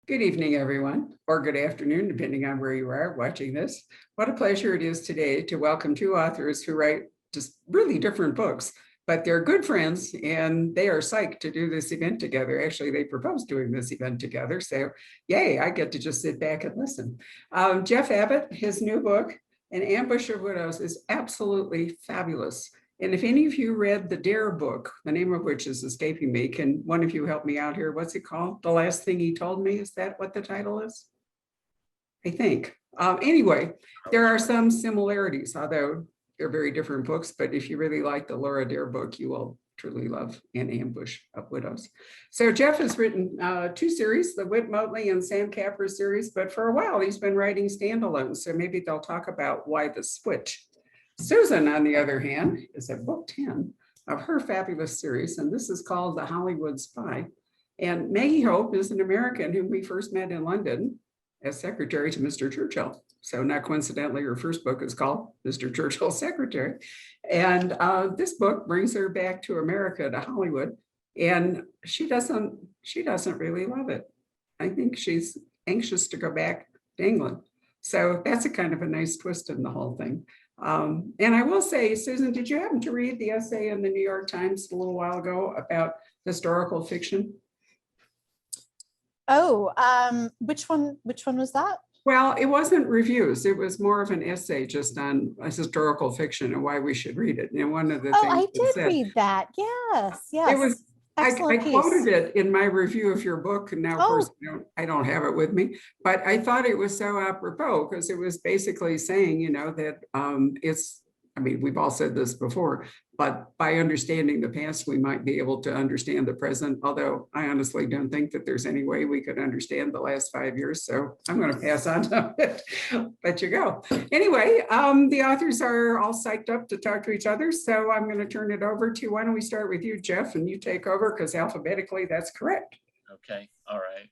Good evening, everyone, or good afternoon, depending on where you are watching this. What a pleasure it is today to welcome two authors who write just really different books, but they're good friends and they are psyched to do this event together. Actually, they proposed doing this event together. So, yay, I get to just sit back and listen. Jeff Abbott, his new book, An Ambush of Widows, is absolutely fabulous. And if any of you read the Dare book, the name of which is escaping me, can one of you help me out here? What's it called? The Last Thing He Told Me? Is that what the title is? I think. Anyway, there are some similarities, although they're very different books. But if you really like the Laura Dare book, you will truly love An Ambush of Widows. So Jeff has written two series, the Whit Motley and Sam Capper series, but for a while he's been writing standalones. So maybe they'll talk about why the switch. Susan, on the other hand, is at book 10 of her fabulous series, and this is called The Hollywood Spy. And Maggie Hope is an American whom we first met in London as secretary to Mr. Churchill. So not coincidentally, her first book is called Mr. Churchill's Secretary. And this book brings her back to America, to Hollywood, and she doesn't really love it. I think she's anxious to go back to England. So that's a kind of a nice twist in the whole thing. And I will say, Susan, did you happen to read the essay in the New York Times a little while ago about historical fiction? Oh, which one was that? Well, it wasn't reviews. It was more of an essay just on historical fiction and why we should read it. And one of the things I did read that. Yes. it was. I Excellent piece. quoted it in my review of your book, and now, of course, I don't have it with me. But I thought it was so apropos because it was basically saying, that it's. I mean, we've all said this before, but by understanding the past, we might be able to understand the present. Although I honestly don't think that there's any way we could understand the last 5 years. So I'm going to pass on to it. Let you go. Anyway, the authors are all psyched up to talk to each other. So I'm going to turn it over to, why don't we start with you, Jeff, and you take over because alphabetically that's correct. Okay. All right.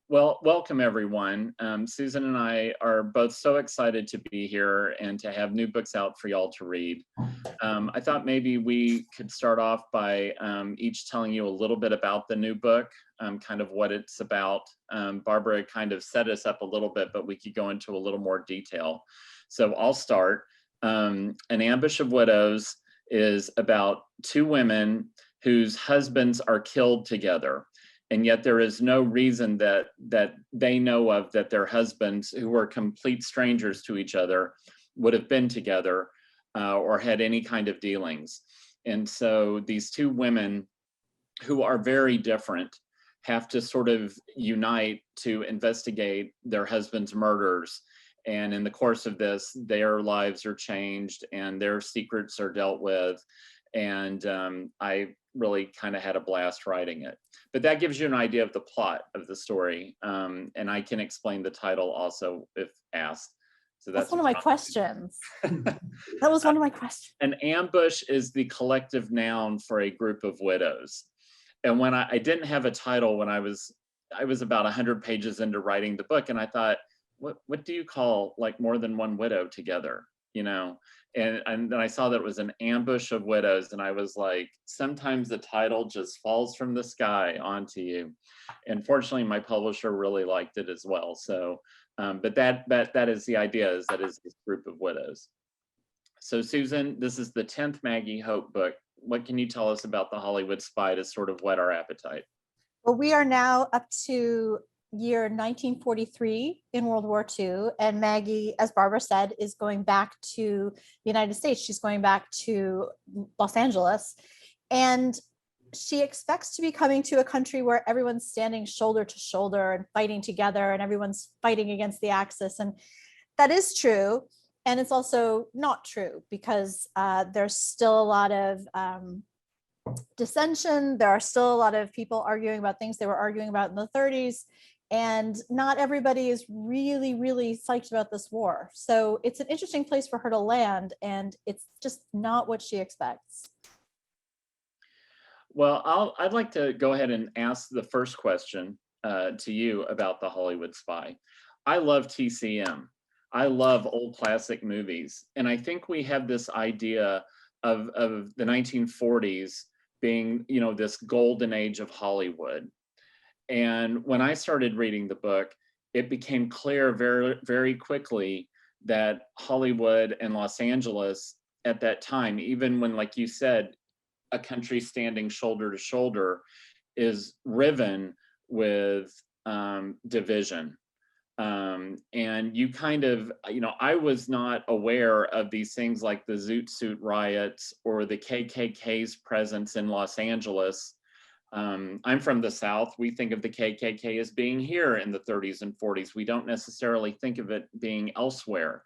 Well, welcome everyone. Susan and I are both so excited to be here and to have new books out for y'all to read. I thought maybe we could start off by each telling you a little bit about the new book, kind of what it's about. Barbara kind of set us up a little bit, but we could go into a little more detail. So I'll start. An Ambush of Widows is about two women whose husbands are killed together. And yet there is no reason that they know of that their husbands, who were complete strangers to each other, would have been together or had any kind of dealings. And so these two women who are very different have to sort of unite to investigate their husbands' murders. And in the course of this, their lives are changed and their secrets are dealt with. And I really kind of had a blast writing it. But that gives you an idea of the plot of the story. And I can explain the title also if asked. So that's one of my questions. That was one of my questions. An ambush is the collective noun for a group of widows. And when I didn't have a title when I was about 100 pages into writing the book, and I thought, what do you call like more than one widow together? And then I saw that it was an ambush of widows, and I was like, sometimes the title just falls from the sky onto you. And fortunately, my publisher really liked it as well. So, but that is the idea, is that is this group of widows. So Susan, this is the 10th Maggie Hope book. What can you tell us about The Hollywood Spy to sort of whet our appetite? Well, we are now up to year 1943 in World War II, and Maggie, as Barbara said, is going back to the United States. She's going back to Los Angeles, and she expects to be coming to a country where everyone's standing shoulder to shoulder and fighting together, and everyone's fighting against the Axis. And that is true, and it's also not true, because there's still a lot of dissension. There are still a lot of people arguing about things they were arguing about in the 30s. And not everybody is really, really psyched about this war. So it's an interesting place for her to land, and it's just not what she expects. Well, I'd like to go ahead and ask the first question to you about The Hollywood Spy. I love TCM. I love old classic movies. And I think we have this idea of the 1940s being, this golden age of Hollywood. And when I started reading the book, it became clear very, very quickly that Hollywood and Los Angeles at that time, even when, like you said, a country standing shoulder to shoulder, is riven with division. And you kind of, I was not aware of these things like the Zoot Suit riots or the KKK's presence in Los Angeles. I'm from the South. We think of the KKK as being here in the 30s and 40s. We don't necessarily think of it being elsewhere.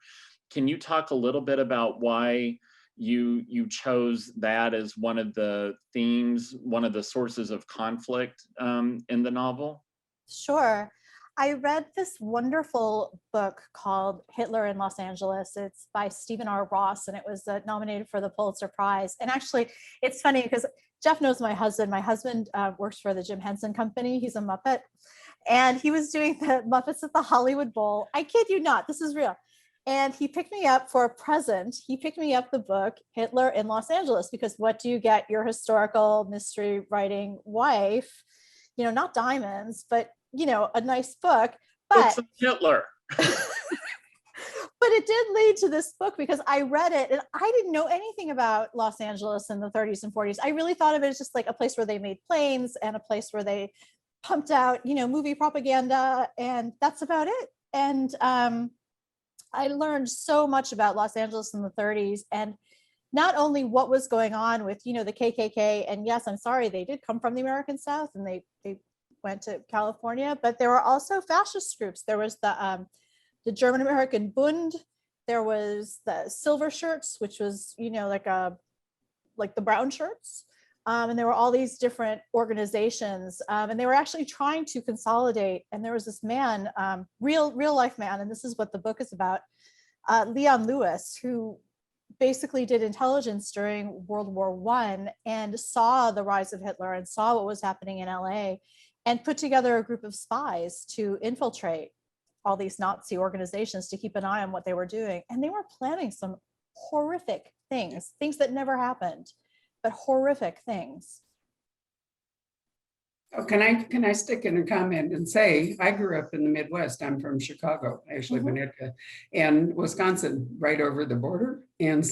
Can you talk a little bit about why you chose that as one of the themes, one of the sources of conflict in the novel? Sure. I read this wonderful book called Hitler in Los Angeles. It's by Stephen R. Ross, and it was nominated for the Pulitzer Prize. And actually, it's funny because Jeff knows my husband. My husband works for the Jim Henson Company. He's a Muppet. And he was doing the Muppets at the Hollywood Bowl. I kid you not, this is real. And he picked me up for a present. He picked me up the book Hitler in Los Angeles, because what do you get your historical mystery writing wife? Not diamonds, but a nice book. But Hitler. But it did lead to this book because I read it and I didn't know anything about Los Angeles in the 30s and 40s. I really thought of it as just like a place where they made planes and a place where they pumped out, movie propaganda, and that's about it. And I learned so much about Los Angeles in the 30s, and not only what was going on with, the KKK, and yes, I'm sorry, they did come from the American South and they went to California, but there were also fascist groups. There was the German American Bund. There was the Silver Shirts, which was, like the brown shirts. And there were all these different organizations, and they were actually trying to consolidate. And there was this man, real life man, and this is what the book is about, Leon Lewis, who basically did intelligence during World War I and saw the rise of Hitler and saw what was happening in LA, and put together a group of spies to infiltrate all these Nazi organizations to keep an eye on what they were doing. And they were planning some horrific things that never happened, but horrific things. Oh, can I stick in a comment and say, I grew up in the Midwest. I'm from Chicago, actually, Winnetka, and Wisconsin, right over the border, and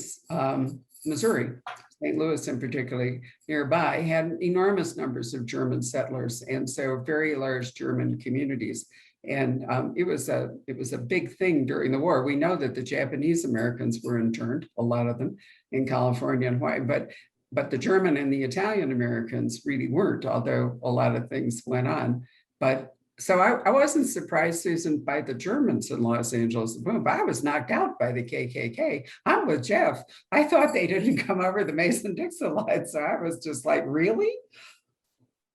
Missouri, St. Louis in particular, nearby, had enormous numbers of German settlers, and so very large German communities. And it was a big thing during the war. We know that the Japanese Americans were interned, a lot of them, in California and Hawaii, but the German and the Italian Americans really weren't, although a lot of things went on. But so I wasn't surprised, Susan, by the Germans in Los Angeles. Boom, I was knocked out by the KKK. I'm with Jeff. I thought they didn't come over the Mason-Dixon line. So I was just like, really?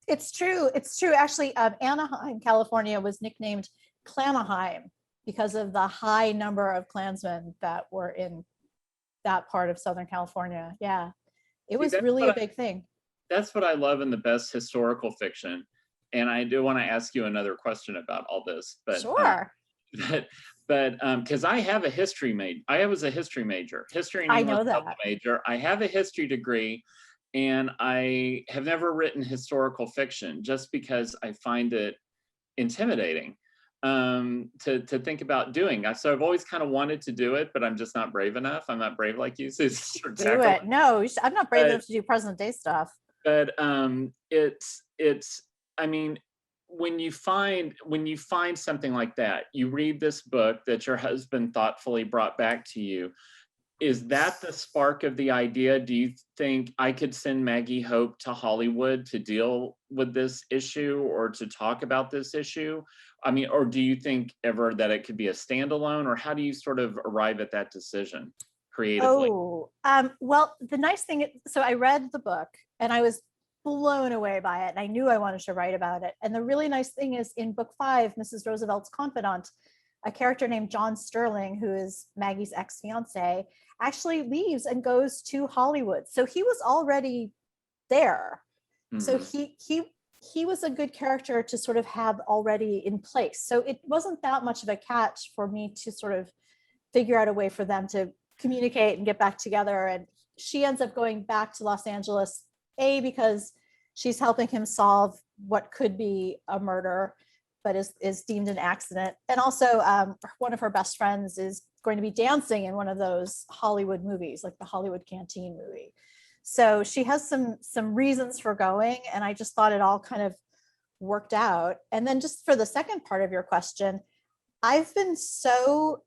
It's true. It's true. Actually, Anaheim, California was nicknamed Klanaheim because of the high number of Klansmen that were in that part of Southern California. Yeah. It was really a big thing. That's what I love in the best historical fiction. And I do want to ask you another question about all this. But, sure. But because I have a history major. I was a history major, history and English double major. I have a history degree, and I have never written historical fiction just because I find it intimidating to think about doing. So I've always kind of wanted to do it, but I'm just not brave enough. I'm not brave like you. So do it. No, I'm not brave enough to do present day stuff. But it's. I mean, when you find something like that, you read this book that your husband thoughtfully brought back to you. Is that the spark of the idea? Do you think I could send Maggie Hope to Hollywood to deal with this issue or to talk about this issue? I mean, or do you think ever that it could be a standalone, or how do you sort of arrive at that decision creatively? Oh, well, the nice thing, so I read the book and I was blown away by it. And I knew I wanted to write about it. And the really nice thing is in book 5, Mrs. Roosevelt's confidant, a character named John Sterling, who is Maggie's ex-fiance, actually leaves and goes to Hollywood. So he was already there. Mm-hmm. So he was a good character to sort of have already in place. So it wasn't that much of a catch for me to sort of figure out a way for them to communicate and get back together. And she ends up going back to Los Angeles, because she's helping him solve what could be a murder, but is deemed an accident. And also one of her best friends is going to be dancing in one of those Hollywood movies, like the Hollywood Canteen movie. So she has some reasons for going, and I just thought it all kind of worked out. And then just for the second part of your question, I've been so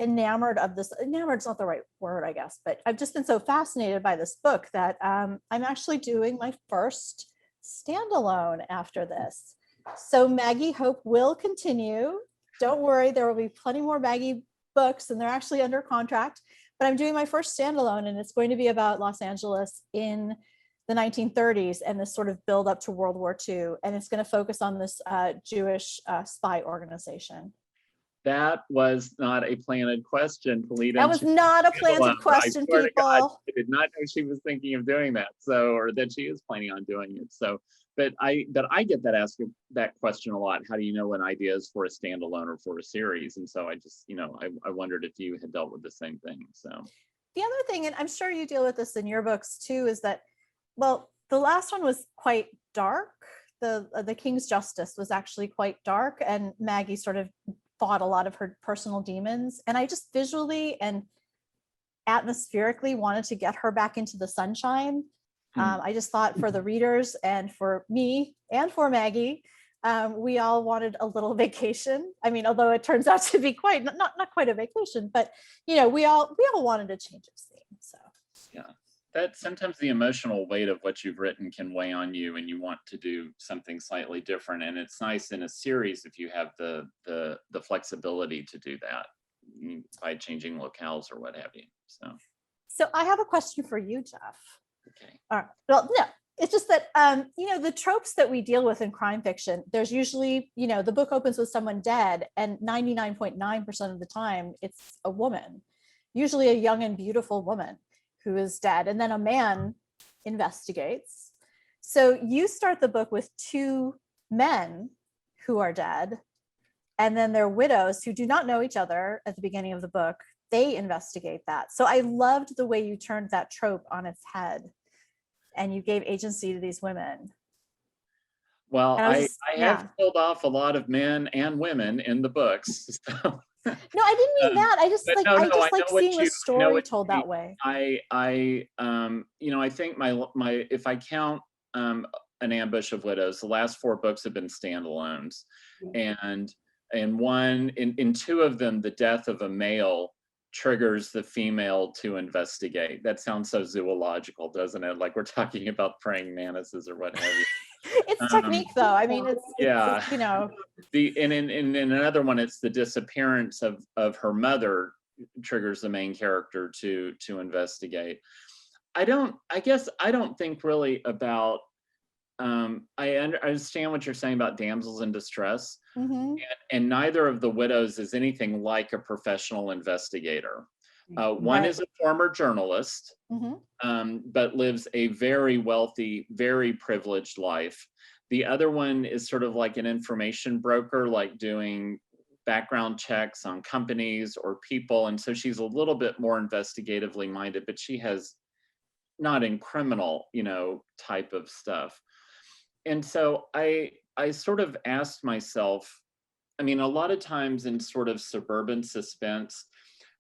enamored of this. Enamored's not the right word, I guess, but I've just been so fascinated by this book that I'm actually doing my first standalone after this. So Maggie Hope will continue. Don't worry, there will be plenty more Maggie books, and they're actually under contract. But I'm doing my first standalone, and it's going to be about Los Angeles in the 1930s and this sort of build up to World War II. And it's going to focus on this Jewish spy organization. That was not a planted question, Polita. That was not a planted question, I people. God, I did not know she was thinking of doing that. So, or that she is planning on doing it. So, but I get that question a lot. How do you know when idea is for a standalone or for a series? And so I just, I wondered if you had dealt with the same thing. So the other thing, and I'm sure you deal with this in your books too, is that, well, the last one was quite dark. The King's Justice was actually quite dark, and Maggie sort of fought a lot of her personal demons. And I just visually and atmospherically wanted to get her back into the sunshine. I just thought for the readers and for me and for Maggie, we all wanted a little vacation. I mean, although it turns out to be quite not quite a vacation, but we all wanted a change of scene. So yeah, that sometimes the emotional weight of what you've written can weigh on you, and you want to do something slightly different. And it's nice in a series if you have the flexibility to do that by changing locales or what have you. So I have a question for you, Jeff. Okay. All right. Well, no, it's just that, the tropes that we deal with in crime fiction, there's usually, the book opens with someone dead, and 99.9% of the time it's a woman, usually a young and beautiful woman who is dead. And then a man investigates. So you start the book with two men who are dead, and then they're widows who do not know each other at the beginning of the book. They investigate that. So I loved the way you turned that trope on its head, and you gave agency to these women. Well, I have killed off a lot of men and women in the books. So. No, I didn't mean that. I just like seeing the story told that way. I think my if I count An Ambush of Widows, the last 4 books have been standalones, and in 2 of them, the death of a male triggers the female to investigate. That sounds so zoological, doesn't it? Like we're talking about praying mantises or what have you. It's technique, though. I mean, it's in another one, it's the disappearance of her mother triggers the main character to investigate. I don't think really about. I understand what you're saying about damsels in distress, and neither of the widows is anything like a professional investigator. One is a former journalist, but lives a very wealthy, very privileged life. The other one is sort of like an information broker, like doing background checks on companies or people. And so she's a little bit more investigatively minded, but she has not in criminal, type of stuff. And so I sort of asked myself, I mean, a lot of times in sort of suburban suspense,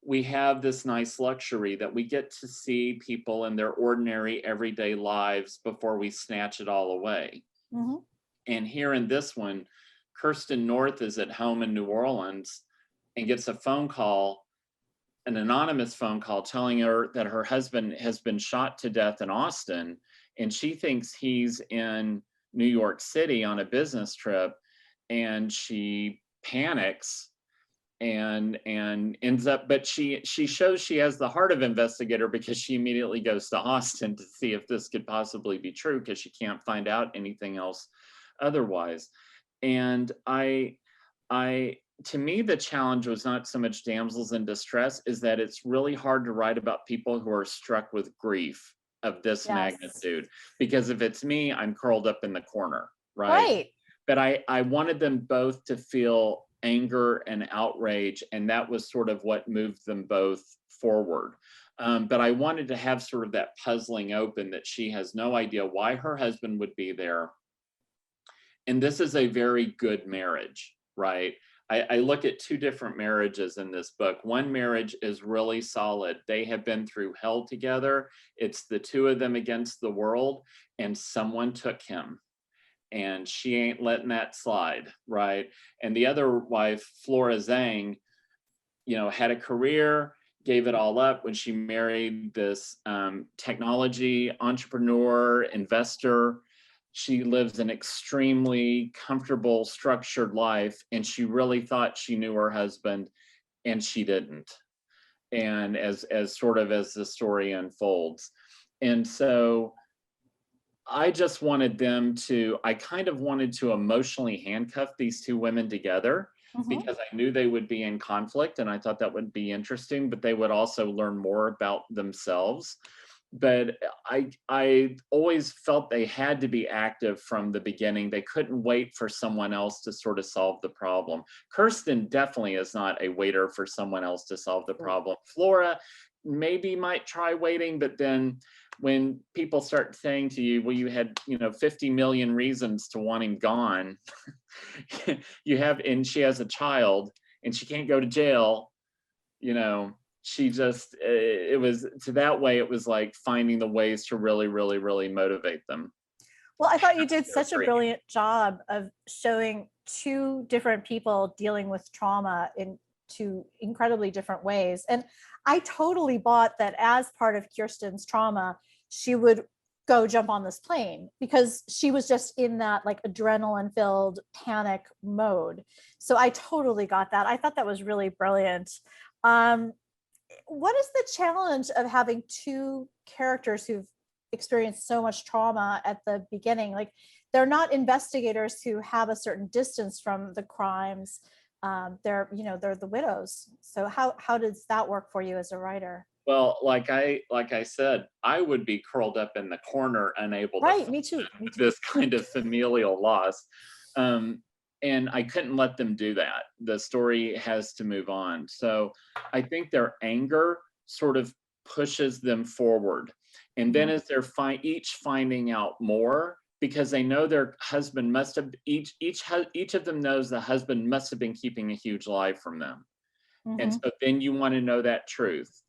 we have this nice luxury that we get to see people in their ordinary everyday lives before we snatch it all away. And here in this one, Kirsten North is at home in New Orleans and gets a phone call, an anonymous phone call telling her that her husband has been shot to death in Austin, and she thinks he's in New York City on a business trip, and she panics and ends up, but she shows she has the heart of investigator because she immediately goes to Austin to see if this could possibly be true, because she can't find out anything else otherwise. And to me, the challenge was not so much damsels in distress, is that it's really hard to write about people who are struck with grief of this magnitude, because if it's me, I'm curled up in the corner, right? But I wanted them both to feel anger and outrage, and that was sort of what moved them both forward. But I wanted to have sort of that puzzling open that she has no idea why her husband would be there. And this is a very good marriage, right? I look at two different marriages in this book. One marriage is really solid. They have been through hell together. It's the two of them against the world, and someone took him, and she ain't letting that slide, right? And the other wife, Flora Zhang, had a career, gave it all up when she married this technology entrepreneur, investor. She lives an extremely comfortable, structured life, and she really thought she knew her husband, and she didn't. And as sort of as the story unfolds. And so I kind of wanted to emotionally handcuff these two women together, because I knew they would be in conflict, and I thought that would be interesting, but they would also learn more about themselves. But I always felt they had to be active from the beginning. They couldn't wait for someone else to sort of solve the problem. Kirsten definitely is not a waiter for someone else to solve the problem. Flora maybe might try waiting, but then when people start saying to you, well, you had 50 million reasons to want him gone, and she has a child, and she can't go to jail, she just, it was to that way, it was like finding the ways to really, really, really motivate them. Well, I thought you did such a brilliant job of showing two different people dealing with trauma in two incredibly different ways. And I totally bought that as part of Kirsten's trauma, she would go jump on this plane, because she was just in that like adrenaline filled panic mode. So I totally got that. I thought that was really brilliant. What is the challenge of having two characters who've experienced so much trauma at the beginning? Like, they're not investigators who have a certain distance from the crimes. They're the widows. So how does that work for you as a writer? Well, like I said, I would be curled up in the corner, unable Right, to me too. this kind of familial loss. And I couldn't let them do that. The story has to move on. So I think their anger sort of pushes them forward. And then as they're each finding out more, because they know their husband must have, each of them knows the husband must have been keeping a huge lie from them. And so then you want to know that truth.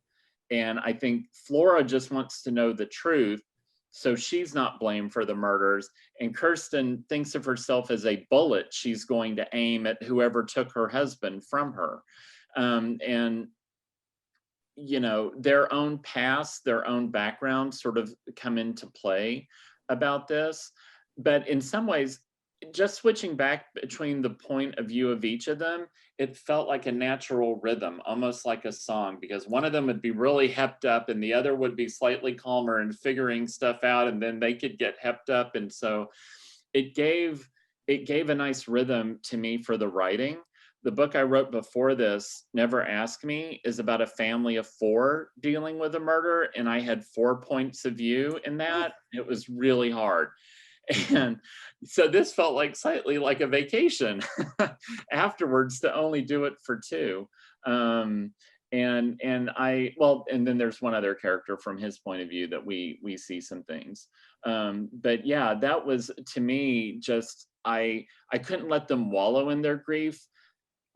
And I think Flora just wants to know the truth, so she's not blamed for the murders. And Kirsten thinks of herself as a bullet she's going to aim at whoever took her husband from her. And their own past, their own background sort of come into play about this. But in some ways, just switching back between the point of view of each of them, it felt like a natural rhythm, almost like a song, because one of them would be really hepped up and the other would be slightly calmer and figuring stuff out, and then they could get hepped up. And so it gave a nice rhythm to me for the writing. The book I wrote before this, Never Ask Me, is about a family of 4 dealing with a murder, and I had 4 points of view in that. It was really hard. And so this felt like slightly like a vacation afterwards to only do it for 2. And then there's one other character from his point of view that we see some things. But yeah, that was, to me, just, I couldn't let them wallow in their grief.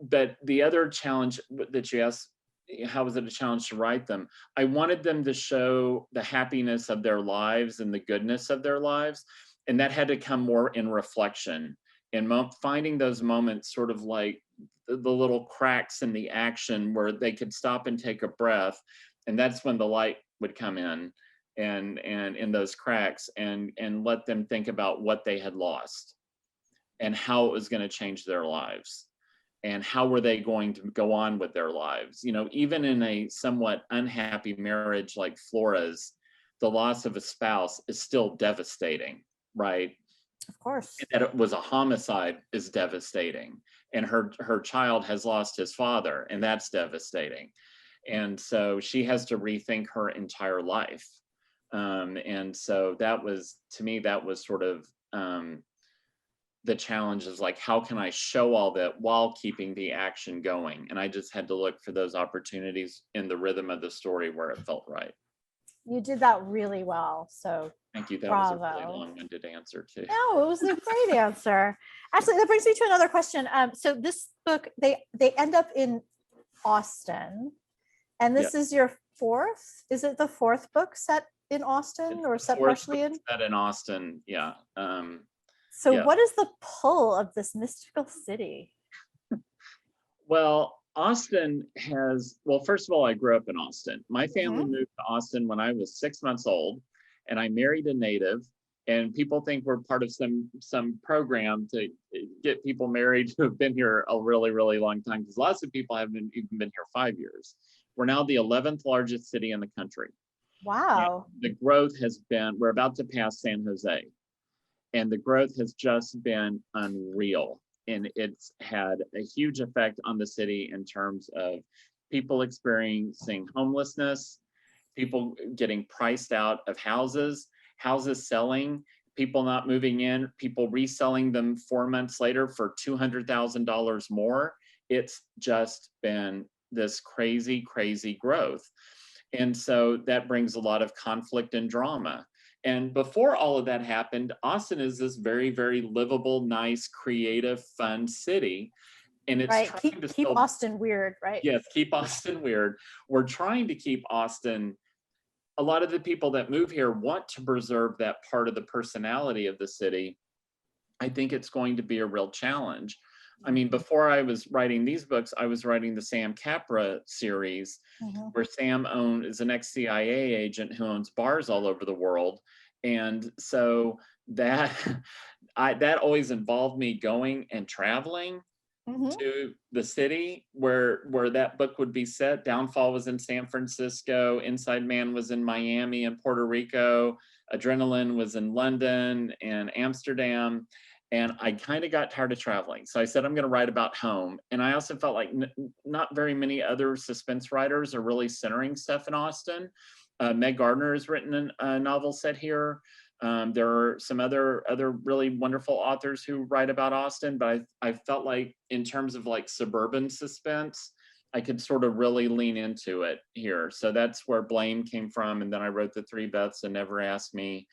But the other challenge that you asked, how was it a challenge to write them? I wanted them to show the happiness of their lives and the goodness of their lives. And that had to come more in reflection and finding those moments, sort of like the little cracks in the action where they could stop and take a breath. And that's when the light would come in and in those cracks and let them think about what they had lost and how it was going to change their lives. And how were they going to go on with their lives? Even in a somewhat unhappy marriage like Flora's, the loss of a spouse is still devastating, right? Of course. That it was a homicide is devastating. And her child has lost his father, and that's devastating. And so she has to rethink her entire life. And so that was, to me, that was sort of the challenge, is like, how can I show all that while keeping the action going? And I just had to look for those opportunities in the rhythm of the story where it felt right. You did that really well. So Thank you. That was a really bravo. long-winded answer too. No, it was a great answer. Actually, that brings me to another question. So this book, they end up in Austin, and this is your fourth. Is it the fourth book set in Austin, or set partially in? Set in Austin, yeah. So yeah. what is the pull of this mystical city? Well, Austin has, well, first of all, I grew up in Austin. My family moved to Austin when I was 6 months old, and I married a native. And people think we're part of some program to get people married who have been here a really, really long time, because lots of people haven't even been here 5 years. We're now the 11th largest city in the country. Wow. And the growth has been, we're about to pass San Jose, and the growth has just been unreal. And it's had a huge effect on the city in terms of people experiencing homelessness, people getting priced out of houses, houses selling, people not moving in, people reselling them 4 months later for $200,000 more. It's just been this crazy, crazy growth. And so that brings a lot of conflict and drama. And before all of that happened, Austin is this very, very livable, nice, creative, fun city. And it's right. trying to keep Austin weird, right? Yes, keep Austin weird. We're trying to keep Austin. A lot of the people that move here want to preserve that part of the personality of the city. I think it's going to be a real challenge. I mean, before I was writing these books, I was writing the Sam Capra series, where Sam is an ex-CIA agent who owns bars all over the world. And so that that always involved me going and traveling to the city where that book would be set. Downfall was in San Francisco, Inside Man was in Miami and Puerto Rico, Adrenaline was in London and Amsterdam. And I kind of got tired of traveling. So I said, I'm going to write about home. And I also felt like not very many other suspense writers are really centering stuff in Austin. Meg Gardner has written a novel set here. There are some other really wonderful authors who write about Austin, but I felt like in terms of like suburban suspense, I could sort of really lean into it here. So that's where Blame came from. And then I wrote The Three Beths and Never Ask Me,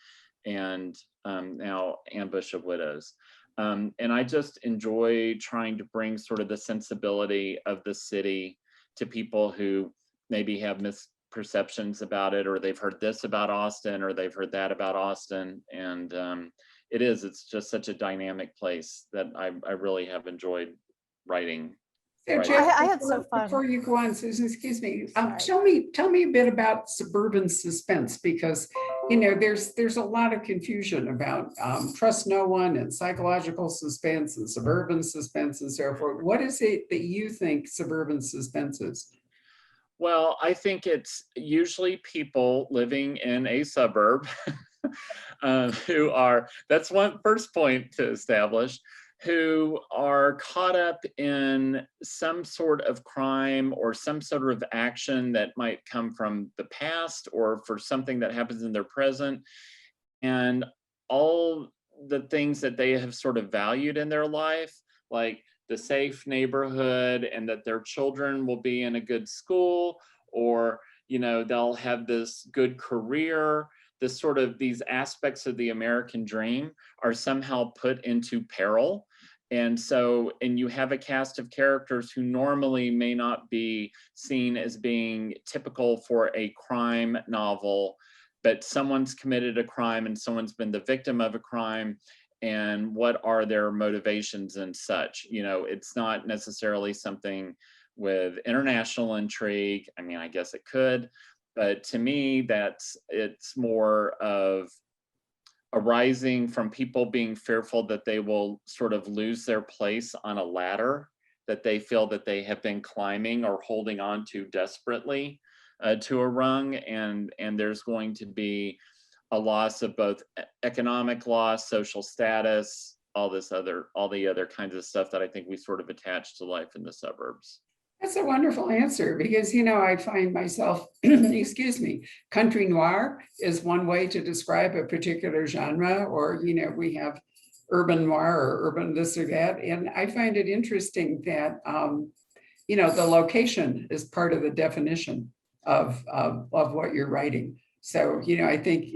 and now Ambush of Widows. And I just enjoy trying to bring sort of the sensibility of the city to people who maybe have misperceptions about it, or they've heard this about Austin, or they've heard that about Austin. And it's just such a dynamic place that I really have enjoyed writing. So Jeff, I had so fun. Before you go on, Susan, excuse me, tell me a bit about suburban suspense, because there's a lot of confusion about trust no one and psychological suspense and suburban suspense and so forth. What is it that you think suburban suspense is? Well, I think it's usually people living in a suburb who are, that's one first point to establish, who are caught up in some sort of crime or some sort of action that might come from the past or for something that happens in their present. And all the things that they have sort of valued in their life, like the safe neighborhood and that their children will be in a good school, or, they'll have this good career, these aspects of the American dream are somehow put into peril. And you have a cast of characters who normally may not be seen as being typical for a crime novel, but someone's committed a crime and someone's been the victim of a crime. And what are their motivations and such? It's not necessarily something with international intrigue. I mean, I guess it could, but to me, it's more of arising from people being fearful that they will sort of lose their place on a ladder that they feel that they have been climbing or holding on to desperately to a rung. And there's going to be a loss of both economic loss, social status, all the other kinds of stuff that I think we sort of attach to life in the suburbs. That's a wonderful answer, because, I find myself, excuse me, country noir is one way to describe a particular genre, or, we have urban noir or urban this or that. And I find it interesting that, the location is part of the definition of what you're writing. So, I think,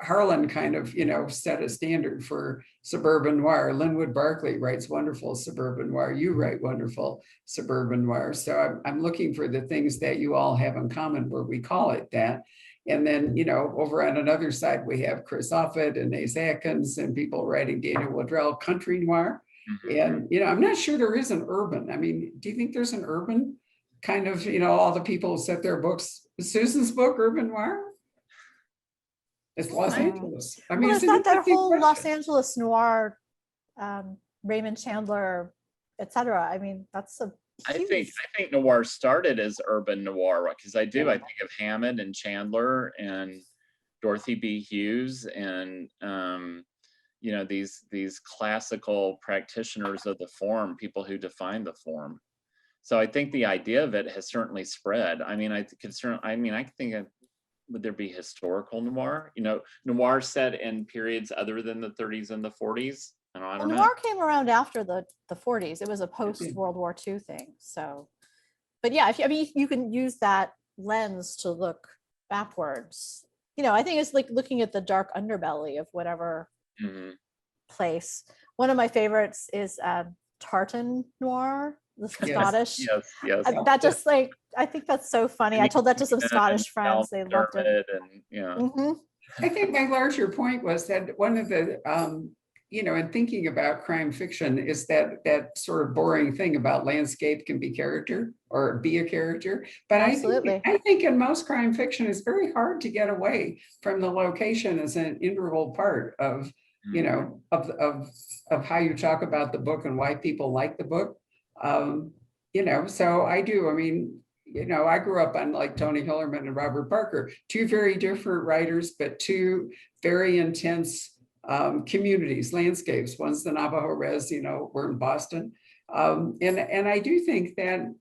Harlan kind of, set a standard for suburban noir. Linwood Barclay writes wonderful suburban noir. You write wonderful suburban noir. So I'm looking for the things that you all have in common where we call it that. And then, over on another side, we have Chris Offutt and Ace Atkins and people writing Daniel Woodrell country noir. And, I'm not sure there is an urban. I mean, do you think there's an urban kind of, all the people who set their books, Susan's book, Urban Noir? It's Los Angeles. I mean, Well, it's there's an not that interesting whole Los question. Angeles noir, Raymond Chandler, etc. I mean, that's a I huge. think noir started as urban noir, because I Yeah. think of Hammond and Chandler and Dorothy B. Hughes and these classical practitioners of the form, people who define the form. So I think the idea of it has certainly spread. I mean, I think would there be historical noir? Noir set in periods other than the 30s and the 40s? I don't know. Noir came around after the 40s. It was a post World War II thing. So, but yeah, you can use that lens to look backwards. I think it's like looking at the dark underbelly of whatever place. One of my favorites is tartan noir, the Scottish. Yes. That just I think that's so funny. I told that to some Scottish friends. They loved it. And I think my larger point was that one of the, in thinking about crime fiction is that sort of boring thing about landscape can be character or be a character. But Absolutely. I think in most crime fiction, it's very hard to get away from the location as an integral part of, of how you talk about the book and why people like the book. So I do. I mean, I grew up on like Tony Hillerman and Robert Parker, two very different writers, but two very intense communities, landscapes. One's the Navajo Res, we're in Boston. And I do think that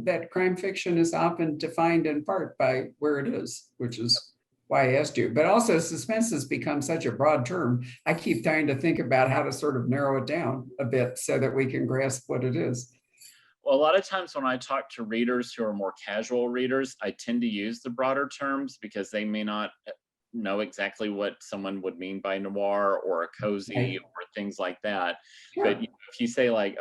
that crime fiction is often defined in part by where it is, which is why I asked you. But also suspense has become such a broad term. I keep trying to think about how to sort of narrow it down a bit so that we can grasp what it is. Well, a lot of times when I talk to readers who are more casual readers, I tend to use the broader terms because they may not know exactly what someone would mean by noir or a cozy or things like that. Sure. But if you say like,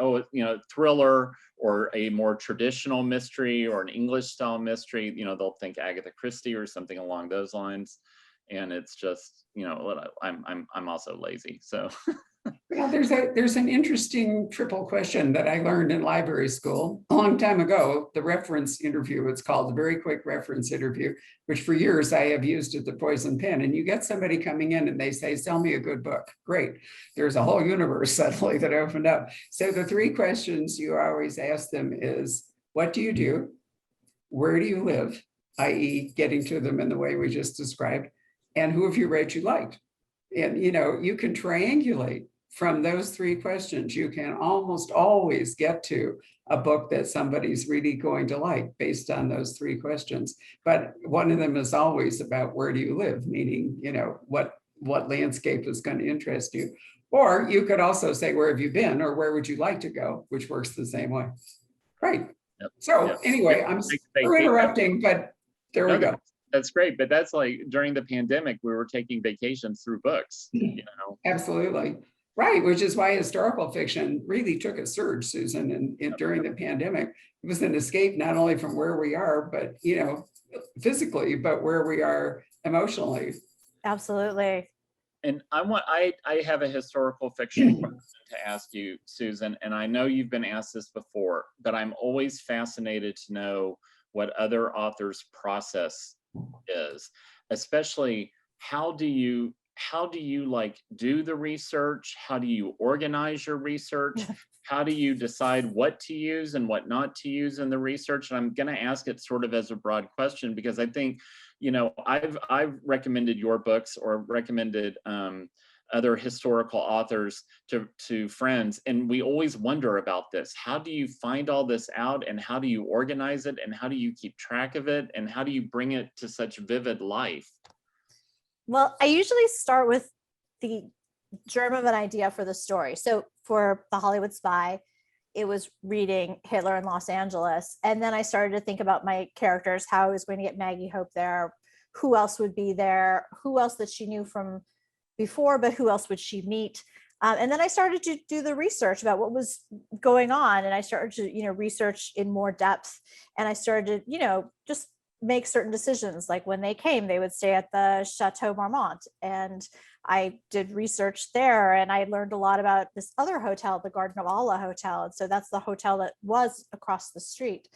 thriller or a more traditional mystery or an English style mystery, they'll think Agatha Christie or something along those lines. And it's just, I'm also lazy, so. Well, there's an interesting triple question that I learned in library school a long time ago. The reference interview, it's called the very quick reference interview, which for years I have used at the Poison Pen. And you get somebody coming in and they say, sell me a good book. Great. There's a whole universe suddenly that opened up. So the three questions you always ask them is, what do you do? Where do you live? i.e. getting to them in the way we just described. And who have you read you liked? And, you can triangulate from those three questions. You can almost always get to a book that somebody's really going to like based on those three questions. But one of them is always about where do you live, meaning, what landscape is going to interest you. Or you could also say, where have you been or where would you like to go, which works the same way. Right. Yep. So anyway, I'm interrupting, but there we go. That's great, but that's like during the pandemic, we were taking vacations through books. Absolutely. Right, which is why historical fiction really took a surge, Susan, and during the pandemic. It was an escape not only from where we are, but physically, but where we are emotionally. Absolutely. And I have a historical fiction question to ask you, Susan, and I know you've been asked this before, but I'm always fascinated to know what other authors' process is, especially how do you like do the research? How do you organize your research? How do you decide what to use and what not to use in the research? And I'm going to ask it sort of as a broad question because I think, I've recommended your books or recommended other historical authors to friends, and we always wonder about this. How do you find all this out, and how do you organize it, and how do you keep track of it, and how do you bring it to such vivid life? Well, I usually start with the germ of an idea for the story. So for The Hollywood Spy, it was reading Hitler in Los Angeles. And then I started to think about my characters, how I was going to get Maggie Hope there, who else would be there, who else that she knew from before, but who else would she meet. And then I started to do the research about what was going on. And I started to, research in more depth. And I started to, just make certain decisions. Like when they came, they would stay at the Chateau Marmont. And I did research there, and I learned a lot about this other hotel, the Garden of Allah Hotel. And so that's the hotel that was across the street.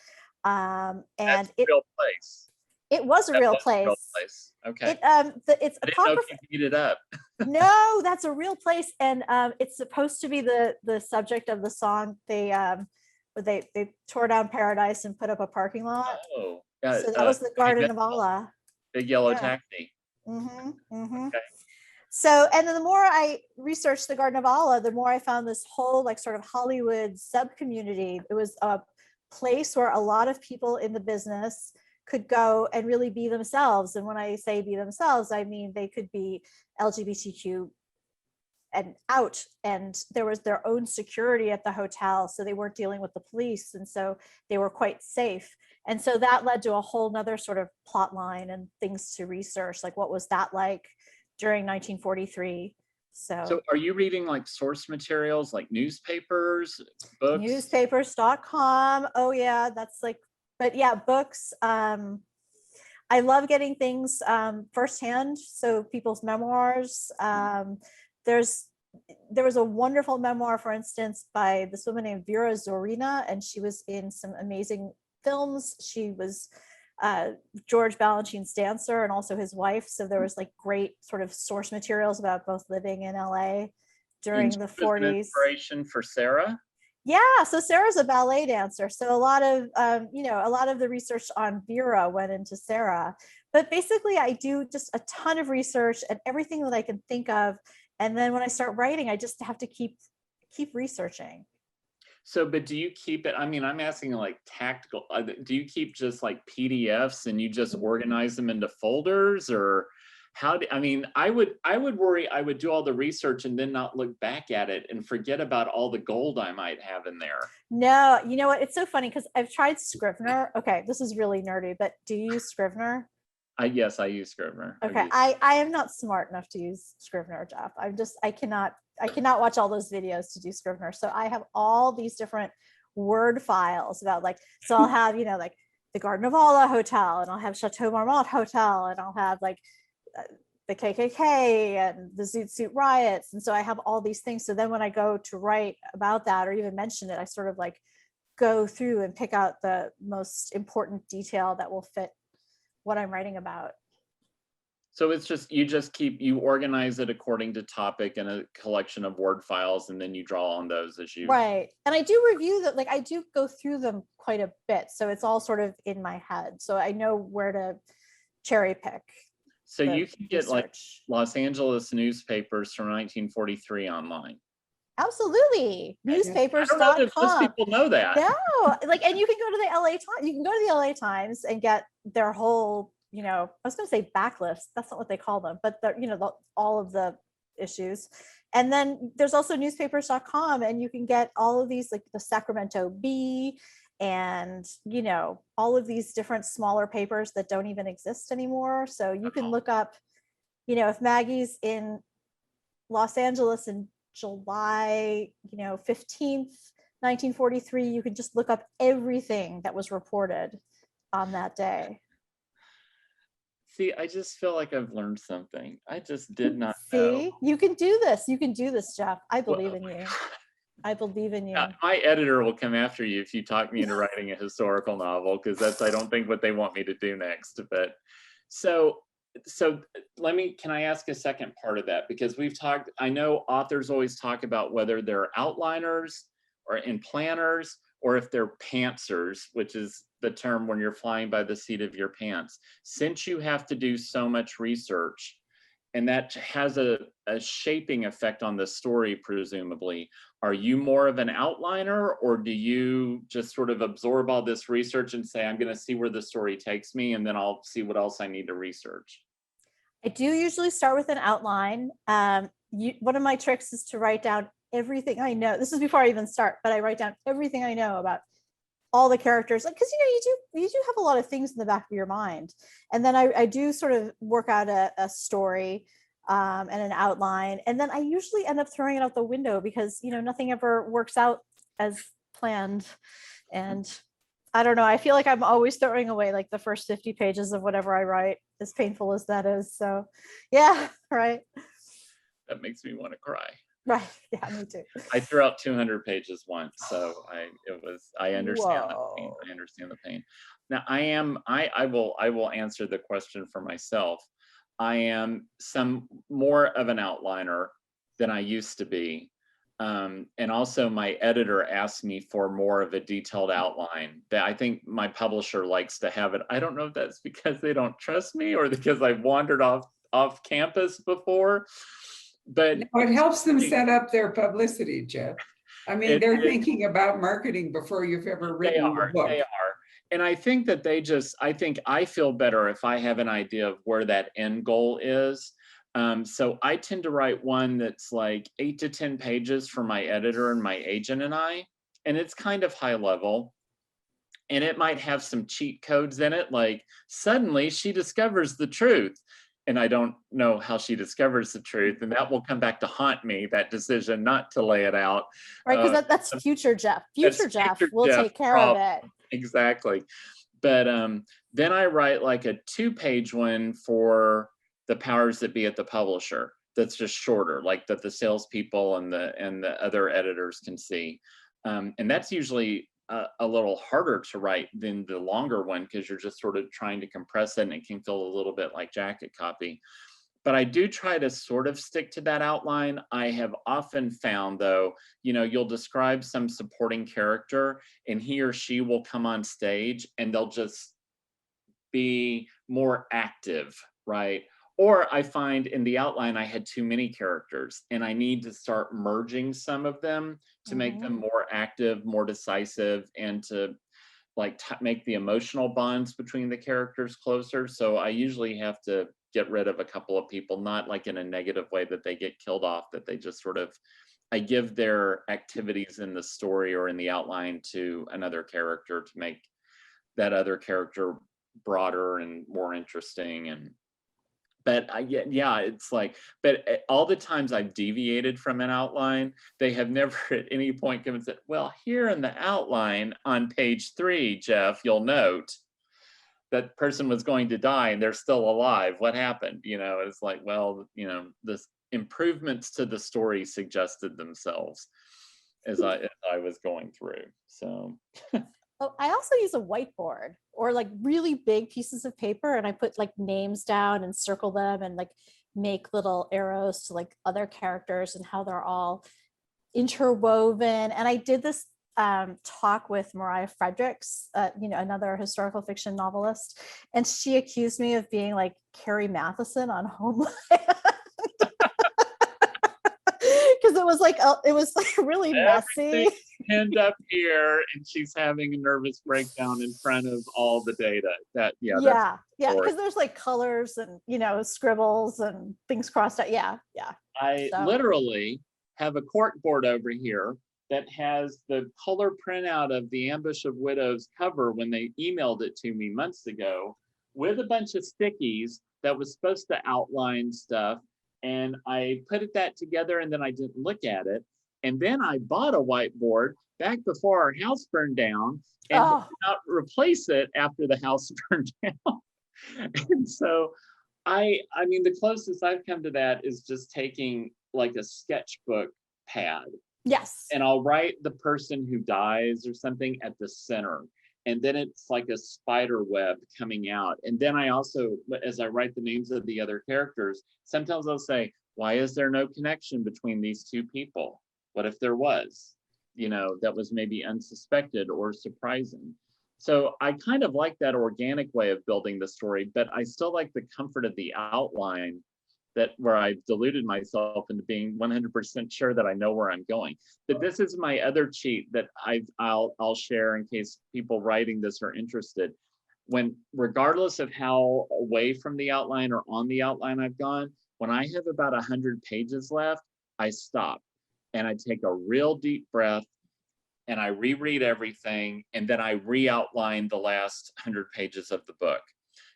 And That's a real place. it was a That real was a place. real place. Okay. It's I didn't know apocryphal. if you made it up. No, that's a real place, and it's supposed to be the subject of the song. They tore down Paradise and put up a parking lot. Oh, yeah. So that was the Garden of Big Allah. yellow Yeah. taxi. Mm-hmm, mm-hmm. Okay. So, and then the more I researched the Garden of Allah, the more I found this whole like sort of Hollywood sub community. It was a place where a lot of people in the business could go and really be themselves. And when I say be themselves, I mean they could be LGBTQ and out, and there was their own security at the hotel, so they weren't dealing with the police, and so they were quite safe. And so that led to a whole nother sort of plot line and things to research, like what was that like during 1943. So are you reading like source materials, like newspapers, books? Newspapers.com. Oh yeah, that's like, but yeah, books. I love getting things firsthand. So people's memoirs. There was a wonderful memoir, for instance, by this woman named Vera Zorina, and she was in some amazing films. She was George Balanchine's dancer and also his wife. So there was like great sort of source materials about both living in LA during the 40s. Inspiration for Sarah? Yeah, so Sarah's a ballet dancer. So a lot of the research on Vera went into Sarah. But basically I do just a ton of research and everything that I can think of. And then when I start writing, I just have to keep researching. So, but do you keep it? I mean, I'm asking like tactical, do you keep just like PDFs and you just organize them into folders, or I mean, I would worry I would do all the research and then not look back at it and forget about all the gold I might have in there. No, you know what? It's so funny because I've tried Scrivener. Okay, this is really nerdy, but do you use Scrivener? Yes, I use Scrivener. Okay, I am not smart enough to use Scrivener, Jeff. I cannot watch all those videos to do Scrivener. So I have all these different Word files about like, so I'll have, like the Garden of Allah Hotel, and I'll have Chateau Marmont Hotel, and I'll have like the KKK and the Zoot Suit riots. And so I have all these things. So then when I go to write about that or even mention it, I sort of like go through and pick out the most important detail that will fit what I'm writing about. So it's just, you organize it according to topic and a collection of Word files, and then you draw on those as you. Right. And I do review that, like I do go through them quite a bit. So it's all sort of in my head. So I know where to cherry pick. So you can get research. like Los Angeles newspapers from 1943 online. Absolutely. Newspapers.com. I don't know if most people know that. No, like, and you can go to the LA Times. You can go to the LA Times and get their whole, I was going to say backlist. That's not what they call them, but all of the issues. And then there's also newspapers.com, and you can get all of these, like the Sacramento Bee and, all of these different smaller papers that don't even exist anymore. So you can look up, if Maggie's in Los Angeles in July, 15th, 1943, you can just look up everything that was reported on that day. See, I just feel like I've learned something. I just did not See, know. you can do this. You can do this, Jeff. I believe in you. I believe in you. My editor will come after you if you talk me into writing a historical novel, because that's, I don't think, what they want me to do next. But so can I ask a second part of that? Because I know authors always talk about whether they're outliners or planners, or if they're pantsers, which is the term when you're flying by the seat of your pants. Since you have to do so much research, and that has a shaping effect on the story, presumably, are you more of an outliner, or do you just sort of absorb all this research and say, I'm going to see where the story takes me, and then I'll see what else I need to research? I do usually start with an outline. One of my tricks is to write down everything I know. This is before I even start, but I write down everything I know about all the characters, like, because you do have a lot of things in the back of your mind, and then I do sort of work out a story and an outline, and then I usually end up throwing it out the window because nothing ever works out as planned. And I don't know, I feel like I'm always throwing away like the first 50 pages of whatever I write, as painful as that is. So yeah. Right. That makes me want to cry. Right. Yeah, me too. I threw out 200 pages once, so I understand the pain. Whoa. I understand the pain. Now I will answer the question for myself. I am some more of an outliner than I used to be. And also my editor asked me for more of a detailed outline. That I think my publisher likes to have it. I don't know if that's because they don't trust me or because I've wandered off campus before. But No, it helps them set up their publicity, Jeff. I mean, they're thinking about marketing before you've ever written the book. They are. And I think that I think I feel better if I have an idea of where that end goal is. So I tend to write one that's like 8 to 10 pages for my editor and my agent and I, and it's kind of high level. And it might have some cheat codes in it, like suddenly she discovers the truth. And I don't know how she discovers the truth, and that will come back to haunt me, that decision not to lay it out. Right, because that's future Jeff. Future Jeff will take care of it. Exactly. But then I write like a 2-page one for the powers that be at the publisher. That's just shorter, like that the salespeople and the other editors can see. And that's usually a little harder to write than the longer one because you're just sort of trying to compress it and it can feel a little bit like jacket copy. But I do try to sort of stick to that outline. I have often found though, you'll describe some supporting character and he or she will come on stage and they'll just be more active, right? Or I find in the outline, I had too many characters and I need to start merging some of them to make them more active, more decisive, and to like make the emotional bonds between the characters closer. So I usually have to get rid of a couple of people, not like in a negative way that they get killed off, that they just sort of, I give their activities in the story or in the outline to another character to make that other character broader and more interesting. But it's like, but all the times I've deviated from an outline, they have never at any point come and said, well, here in the outline on page 3, Jeff, you'll note that person was going to die and they're still alive. What happened? It's like, well, the improvements to the story suggested themselves as I was going through. So. Oh, I also use a whiteboard or like really big pieces of paper, and I put like names down and circle them and like make little arrows to like other characters and how they're all interwoven. And I did this talk with Mariah Fredericks, another historical fiction novelist, and she accused me of being like Carrie Matheson on Homeland. Because it was like really messy. Pinned up here, and she's having a nervous breakdown in front of all the data. Because there's like colors and scribbles and things crossed out. I literally have a cork board over here that has the color printout of the Ambush of Widows cover when they emailed it to me months ago, with a bunch of stickies that was supposed to outline stuff. And I put that together and then I didn't look at it. And then I bought a whiteboard back before our house burned down and did not replace it after the house burned down. And so I mean, the closest I've come to that is just taking like a sketchbook pad. Yes. And I'll write the person who dies or something at the center. And then it's like a spider web coming out. And then I also, as I write the names of the other characters, sometimes I'll say, why is there no connection between these two people? What if there was? That was maybe unsuspected or surprising. So I kind of like that organic way of building the story, but I still like the comfort of the outline, that where I've deluded myself into being 100% sure that I know where I'm going. But this is my other cheat that I'll share in case people writing this are interested. Regardless of how away from the outline or on the outline I've gone, when I have about 100 pages left, I stop and I take a real deep breath and I reread everything, and then I re-outline the last 100 pages of the book,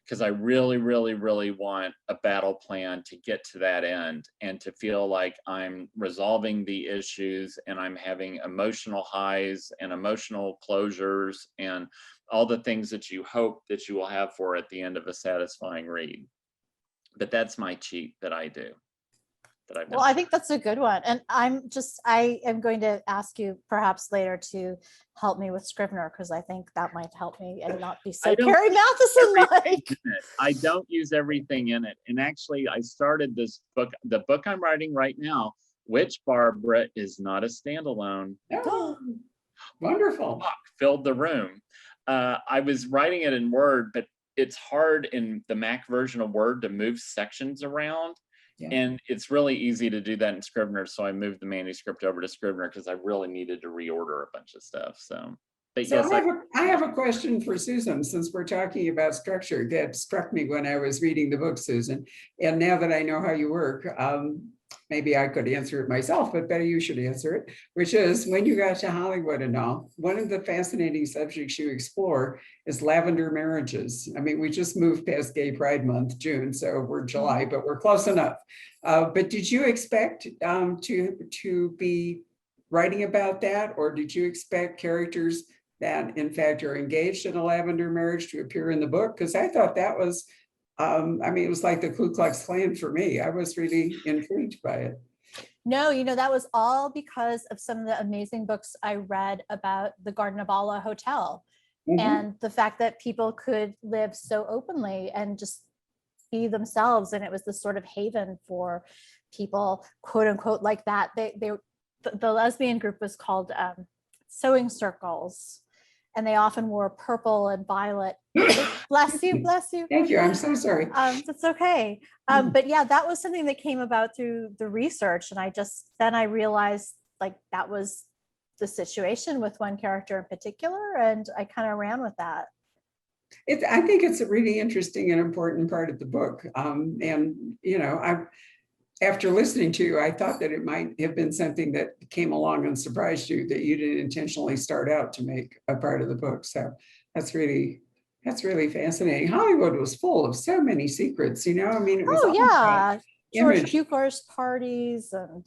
because I really, really, really want a battle plan to get to that end and to feel like I'm resolving the issues and I'm having emotional highs and emotional closures and all the things that you hope that you will have for at the end of a satisfying read. But that's my cheat that I do. Well, I think that's a good one. And I am going to ask you perhaps later to help me with Scrivener, because I think that might help me and not be so Carrie Matheson-like. I don't use everything in it. And actually, I started this book, the book I'm writing right now, which, Barbara, is not a standalone. Oh, wonderful. Filled the room. I was writing it in Word, but it's hard in the Mac version of Word to move sections around. Yeah. And it's really easy to do that in Scrivener. So I moved the manuscript over to Scrivener because I really needed to reorder a bunch of stuff. So, but so yes, I have a question for Susan, since we're talking about structure. That struck me when I was reading the book, Susan. And now that I know how you work, maybe I could answer it myself, but better you should answer it, which is, when you got to Hollywood and all, one of the fascinating subjects you explore is lavender marriages. I mean, we just moved past Gay Pride Month, June, so we're July, but we're close enough. But did you expect to be writing about that, or did you expect characters that in fact are engaged in a lavender marriage to appear in the book? Because I thought that was, I mean, it was like the Ku Klux Klan for me. I was really intrigued by it. No, that was all because of some of the amazing books I read about the Garden of Allah Hotel, and the fact that people could live so openly and just be themselves. And it was this sort of haven for people, quote unquote, like that. The lesbian group was called Sewing Circles, and they often wore purple and violet. Bless you, bless you. Thank you. I'm so sorry. That's okay. But yeah, that was something that came about through the research. And then I realized like that was the situation with one character in particular. And I kind of ran with that. I think it's a really interesting and important part of the book. After listening to you, I thought that it might have been something that came along and surprised you, that you didn't intentionally start out to make a part of the book. So that's really fascinating. Hollywood was full of so many secrets, I mean, it was George Cukor's parties and,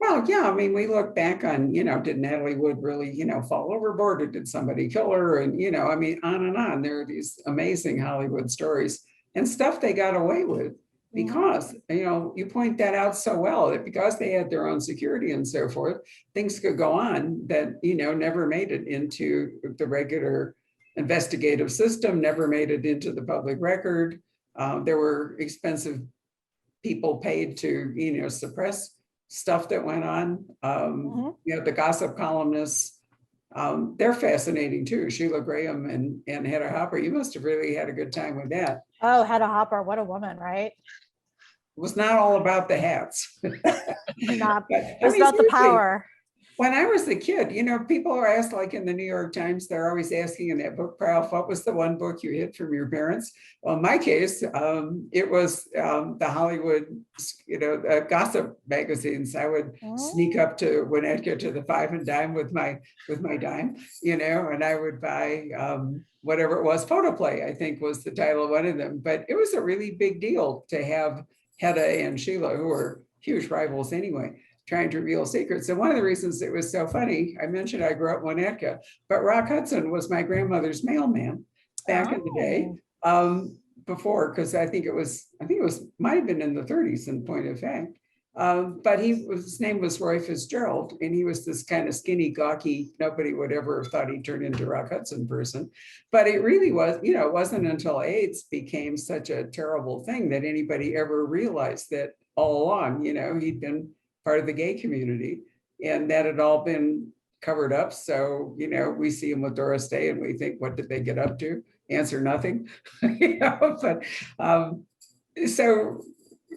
Well, yeah, I mean, we look back on, did Natalie Wood really, fall overboard, or did somebody kill her? And, I mean, on and on. There are these amazing Hollywood stories and stuff they got away with. Because, you point that out so well, that because they had their own security and so forth, things could go on that, never made it into the regular investigative system, never made it into the public record. There were expensive people paid to, suppress stuff that went on. The gossip columnists, they're fascinating too. Sheila Graham and Hedda Hopper. You must have really had a good time with that. Oh, Hedda Hopper, what a woman, right? It was not all about the hats. It was about the power. When I was a kid, people are asked, like in the New York Times, they're always asking in that book, Ralph, what was the one book you hid from your parents? Well, in my case, it was the Hollywood, gossip magazines. I would sneak up to Winnetka to the Five and Dime with my dime, and I would buy whatever it was, Photoplay, I think was the title of one of them. But it was a really big deal to have Hedda and Sheila, who were huge rivals anyway, trying to reveal secrets. And one of the reasons it was so funny, I mentioned I grew up in Winnetka, but Rock Hudson was my grandmother's mailman back in the day, before, because I think it was might have been in the 30s in point of fact. But his name was Roy Fitzgerald, and he was this kind of skinny, gawky, nobody would ever have thought he'd turn into Rock Hudson person. But it really was, it wasn't until AIDS became such a terrible thing that anybody ever realized that all along, he'd been part of the gay community, and that had all been covered up. So, we see him with Doris Day and we think, what did they get up to? Answer, nothing. But so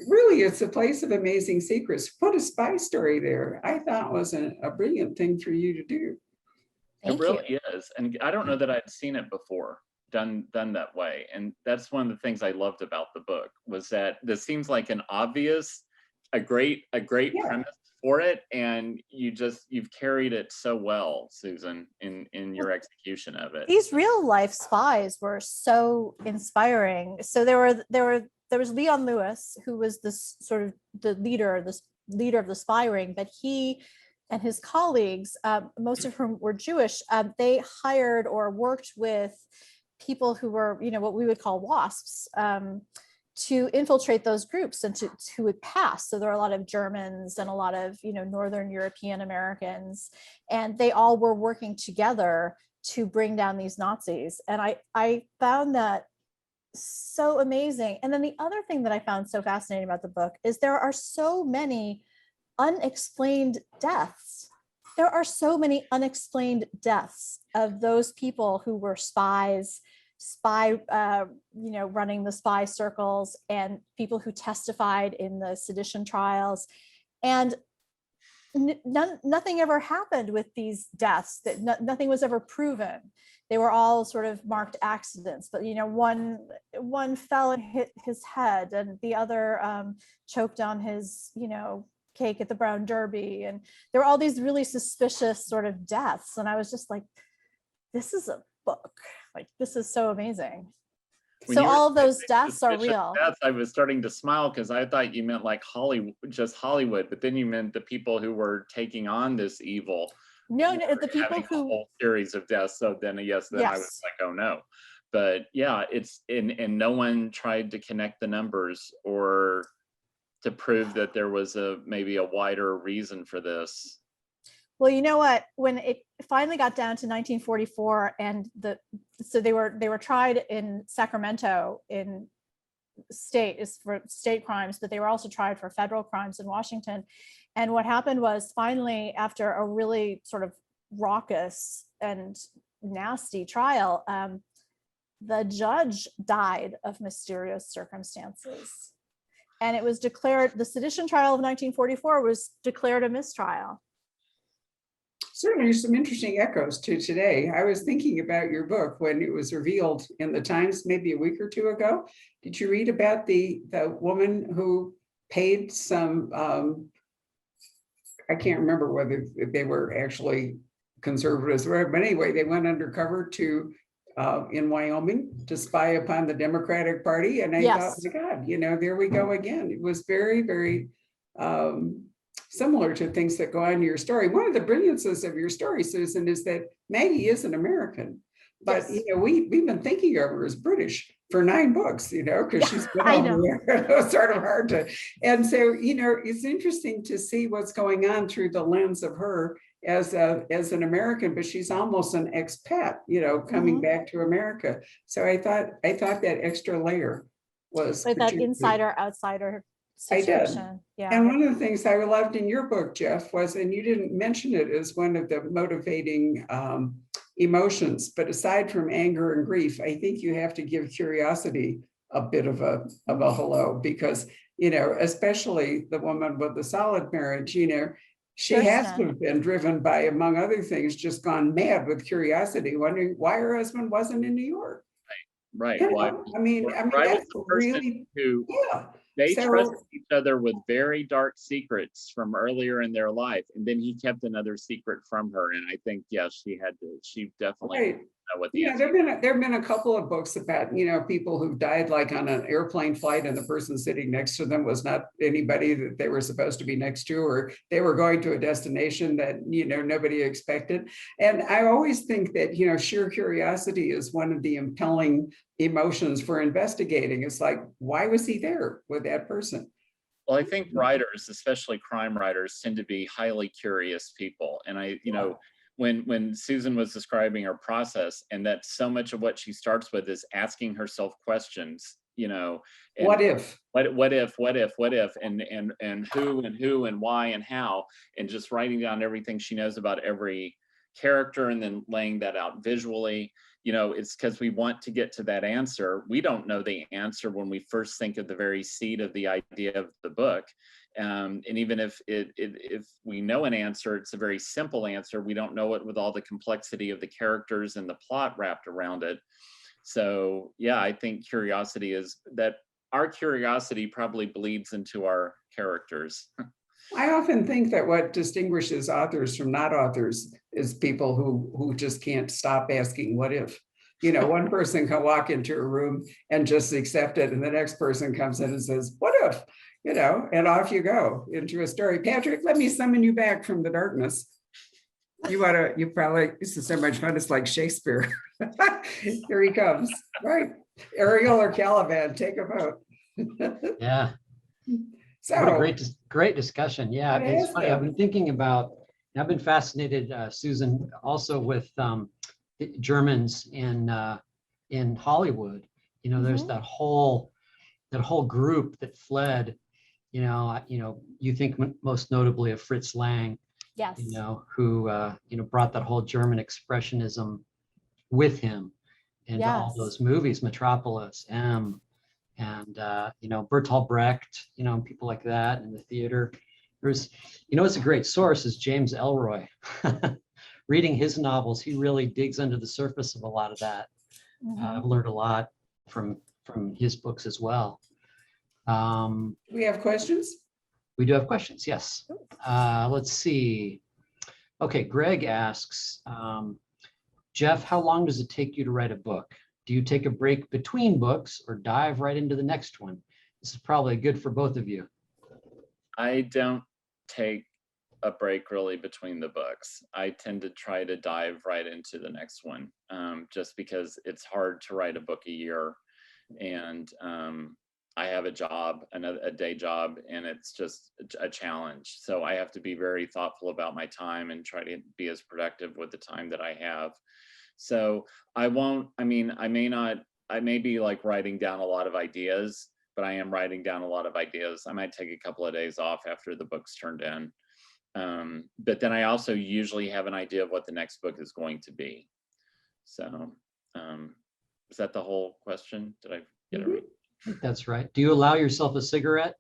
really, it's a place of amazing secrets. Put a spy story there. I thought was a brilliant thing for you to do. It really is. And I don't know that I'd seen it before done that way. And that's one of the things I loved about the book, was that this seems like a great premise for it, and you've carried it so well, Susan, in your execution of it. These real life spies were so inspiring. So there was Leon Lewis, who was this sort of the leader of the spy ring, but he and his colleagues, most of whom were Jewish, they hired or worked with people who were, what we would call WASPs, to infiltrate those groups and who would pass. So there are a lot of Germans and a lot of, Northern European Americans, and they all were working together to bring down these Nazis. And I found that so amazing. And then the other thing that I found so fascinating about the book is there are so many unexplained deaths. There are so many unexplained deaths of those people who were spies, running the spy circles, and people who testified in the sedition trials. And nothing ever happened with these deaths. That nothing was ever proven. They were all sort of marked accidents, but one fell and hit his head, and the other choked on his cake at the Brown Derby, and there were all these really suspicious sort of deaths. And I was just like, this is a book. Like, this is so amazing. When So all of those deaths are real. Deaths, I was starting to smile because I thought you meant like just Hollywood, but then you meant the people who were taking on this evil. No, the people who, a whole series of deaths. So then, yes. I was like, oh no. But yeah, it's and no one tried to connect the numbers or to prove that there was maybe a wider reason for this. Well, you know what? When it finally got down to 1944, and so they were tried in Sacramento in for state crimes, but they were also tried for federal crimes in Washington. And what happened was, finally, after a really sort of raucous and nasty trial, the judge died of mysterious circumstances. And it was declared, the sedition trial of 1944 was declared a mistrial. Certainly some interesting echoes to today. I was thinking about your book when it was revealed in the Times maybe a week or two ago. Did you read about the woman who paid some, I can't remember whether they were actually conservatives, but anyway, they went undercover to in Wyoming to spy upon the Democratic Party. And I thought, my God, there we go again. It was very, very similar to things that go on in your story. One of the brilliances of your story, Susan, is that Maggie is an American, but we've been thinking of her as British for 9 books, because she's been over there. It's sort of hard to, and so it's interesting to see what's going on through the lens of her as an American, but she's almost an expat, coming back to America. So I thought that extra layer was like that insider outsider situation. I did. Yeah. And one of the things I loved in your book, Jeff, was, and you didn't mention it as one of the motivating emotions, but aside from anger and grief, I think you have to give curiosity a bit of a hello, because, especially the woman with the solid marriage, she has to have been driven by, among other things, just gone mad with curiosity, wondering why her husband wasn't in New York. Right. I mean, that's really, They trusted each other with very dark secrets from earlier in their life, and then he kept another secret from her. And I think, she definitely know what the answer. There've been a couple of books about people who died like on an airplane flight, and the person sitting next to them was not anybody that they were supposed to be next to, or they were going to a destination that nobody expected. And I always think that sheer curiosity is one of the impelling emotions for investigating. It's like, why was he there with that person? Well, I think writers, especially crime writers, tend to be highly curious people. And when Susan was describing her process, and that so much of what she starts with is asking herself questions, and what if, and who and why and how, and just writing down everything she knows about every character and then laying that out visually. It's because we want to get to that answer. We don't know the answer when we first think of the very seed of the idea of the book. And even if we know an answer, it's a very simple answer. We don't know it with all the complexity of the characters and the plot wrapped around it. So I think curiosity is that our curiosity probably bleeds into our characters. I often think that what distinguishes authors from not authors is people who just can't stop asking, what if? You know, one person can walk into a room and just accept it, and the next person comes in and says, what if? You know, and off you go into a story. Patrick, let me summon you back from the darkness. You probably, this is so much fun. It's like Shakespeare. Here he comes. Right. Ariel or Caliban, take a vote. Yeah. So What a great discussion. Yeah, It it's is, funny. though. I've been thinking about, I've been fascinated, Susan, also with Germans in Hollywood. You know, there's that whole group that fled. You think most notably of Fritz Lang, Yes. who brought that whole German expressionism with him into all Yes. those movies, Metropolis, M, and Bertolt Brecht, and people like that in the theater. There's, it's a great source is James Ellroy. Reading his novels, he really digs under the surface of a lot of that. I've learned a lot from his books as well. We have questions. We do have questions, yes. Let's see. Okay, Greg asks, Jeff, how long does it take you to write a book? Do you take a break between books or dive right into the next one? This is probably good for both of you. I don't take a break really between the books. I tend to try to dive right into the next one, just because it's hard to write a book a year. And I have a job, a day job, and it's just a challenge. So I have to be very thoughtful about my time and try to be as productive with the time that I have. So I may be like writing down a lot of ideas, but I am writing down a lot of ideas. I might take a couple of days off after the book's turned in. But then I also usually have an idea of what the next book is going to be. So is that the whole question? Did I get it right? I think that's right. Do you allow yourself a cigarette?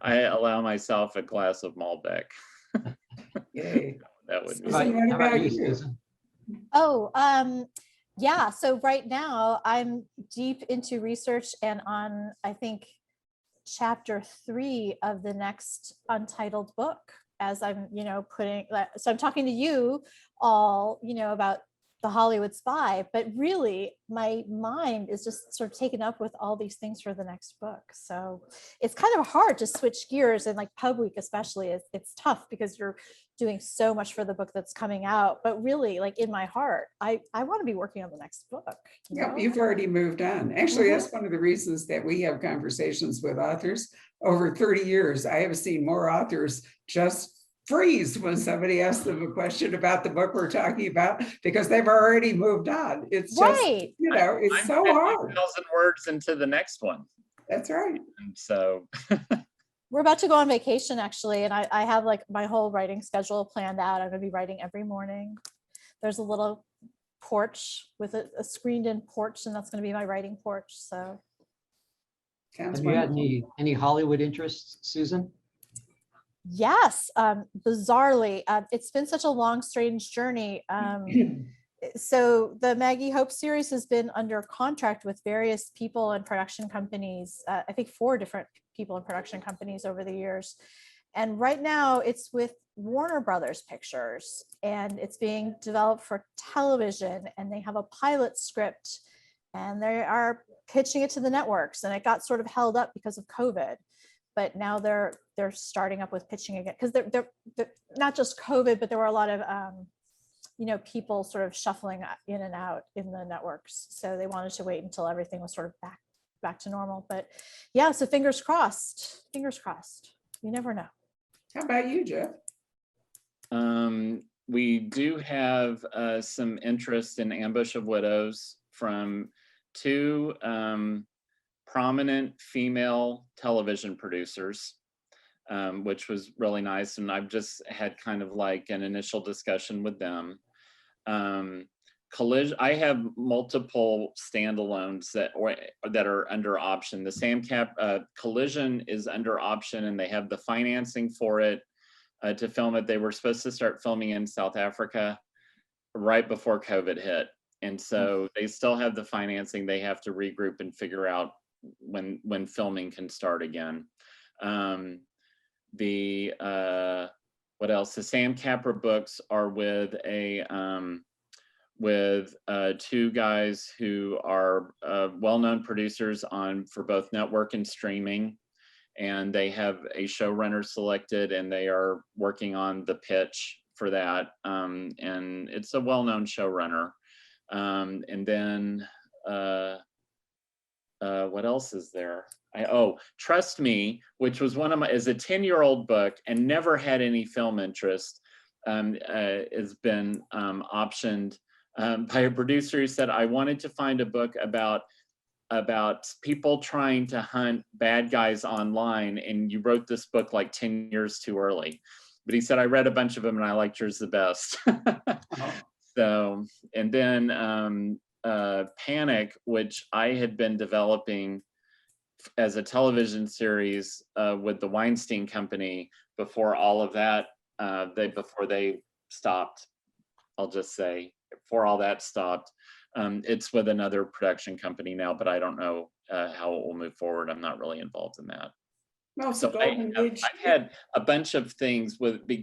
I allow myself a glass of Malbec. Yay. That would be. Susan, what How about about you, you? Susan? Oh, yeah. So right now I'm deep into research and on, I think, chapter 3 of the next Untitled book as I'm, so I'm talking to you all, about the Hollywood Spy, but really my mind is just sort of taken up with all these things for the next book. So it's kind of hard to switch gears, and like Pub Week especially, it's tough because you're doing so much for the book that's coming out. But really, like in my heart, I want to be working on the next book. Yeah, you've already moved on. Actually, that's one of the reasons that we have conversations with authors. Over 30 years, I have seen more authors just freeze when somebody asks them a question about the book we're talking about because they've already moved on. It's just, Right. It's I'm so hard. 50,000 words into the next one. That's right. And so We're about to go on vacation actually, and I have like my whole writing schedule planned out. I'm going to be writing every morning. There's a little porch with a screened in porch, and that's going to be my writing porch. So Sounds Have you had wonderful. any Hollywood interests, Susan? yes, bizarrely, it's been such a long, strange journey. So the Maggie Hope series has been under contract with various people and production companies. I think 4 different people and production companies over the years. And right now it's with Warner Brothers Pictures, and it's being developed for television, and they have a pilot script and they are pitching it to the networks, and it got sort of held up because of COVID. But now they're starting up with pitching again, because they're not just COVID, but there were a lot of people sort of shuffling in and out in the networks. So they wanted to wait until everything was sort of back to normal. But yeah, so fingers crossed. Fingers crossed. You never know. How about you, Jeff? We do have some interest in Ambush of Widows from 2 prominent female television producers, which was really nice. And I've just had kind of like an initial discussion with them. Collision, I have multiple standalones that are under option. The SamCap Collision is under option, and they have the financing for it to film it. They were supposed to start filming in South Africa right before COVID hit. And so they still have the financing. They have to regroup and figure out when filming can start again. what else? The Sam Capra books are with two guys who are well-known producers for both network and streaming. And they have a showrunner selected, and they are working on the pitch for that. And it's a well-known showrunner. And then what else is there? Trust Me, which was is a 10-year-old book and never had any film interest, has been optioned by a producer who said, I wanted to find a book about people trying to hunt bad guys online, and you wrote this book like 10 years too early. But he said, I read a bunch of them and I liked yours the best. So, and then Panic, which I had been developing as a television series with the Weinstein Company before all of that, before they stopped, I'll just say, before all that stopped. It's with another production company now, but I don't know how it will move forward. I'm not really involved in that. Well, So I've had a bunch of things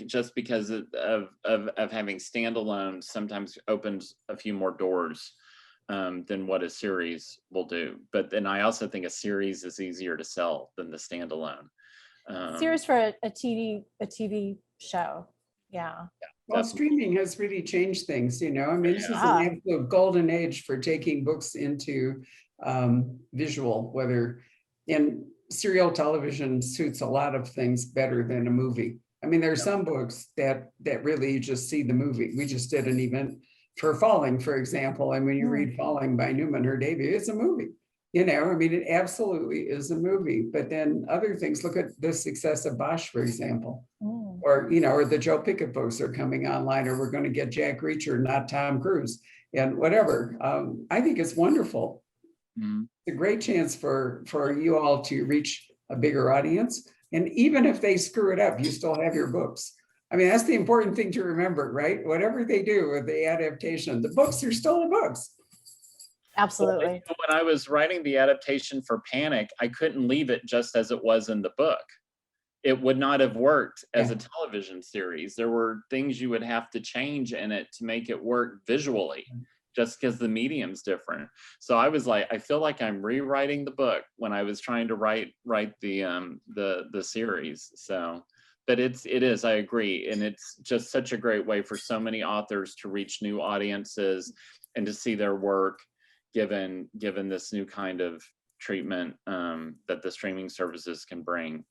just because of having standalone sometimes opens a few more doors than what a series will do. But then I also think a series is easier to sell than the standalone. Series for a TV show. Yeah. Well, streaming has really changed things, I mean, this is an absolute golden age for taking books into visual, and serial television suits a lot of things better than a movie. I mean, there are some books that really you just see the movie. We just did an event for Falling, for example, and when you read Falling by Newman, her debut, it's a movie. I mean, it absolutely is a movie. But then other things, look at the success of Bosch, for example, or the Joe Pickett books are coming online, or we're going to get Jack Reacher, not Tom Cruise, and whatever. I think it's wonderful. It's a great chance for you all to reach a bigger audience. And even if they screw it up, you still have your books. I mean, that's the important thing to remember, right? Whatever they do with the adaptation, the books are still the books. Absolutely. Well, when I was writing the adaptation for Panic, I couldn't leave it just as it was in the book. It would not have worked as a television series. There were things you would have to change in it to make it work visually, just because the medium's different. So I was like, I feel like I'm rewriting the book when I was trying to write the series. So, but it is, I agree. And it's just such a great way for so many authors to reach new audiences and to see their work given this new kind of treatment that the streaming services can bring.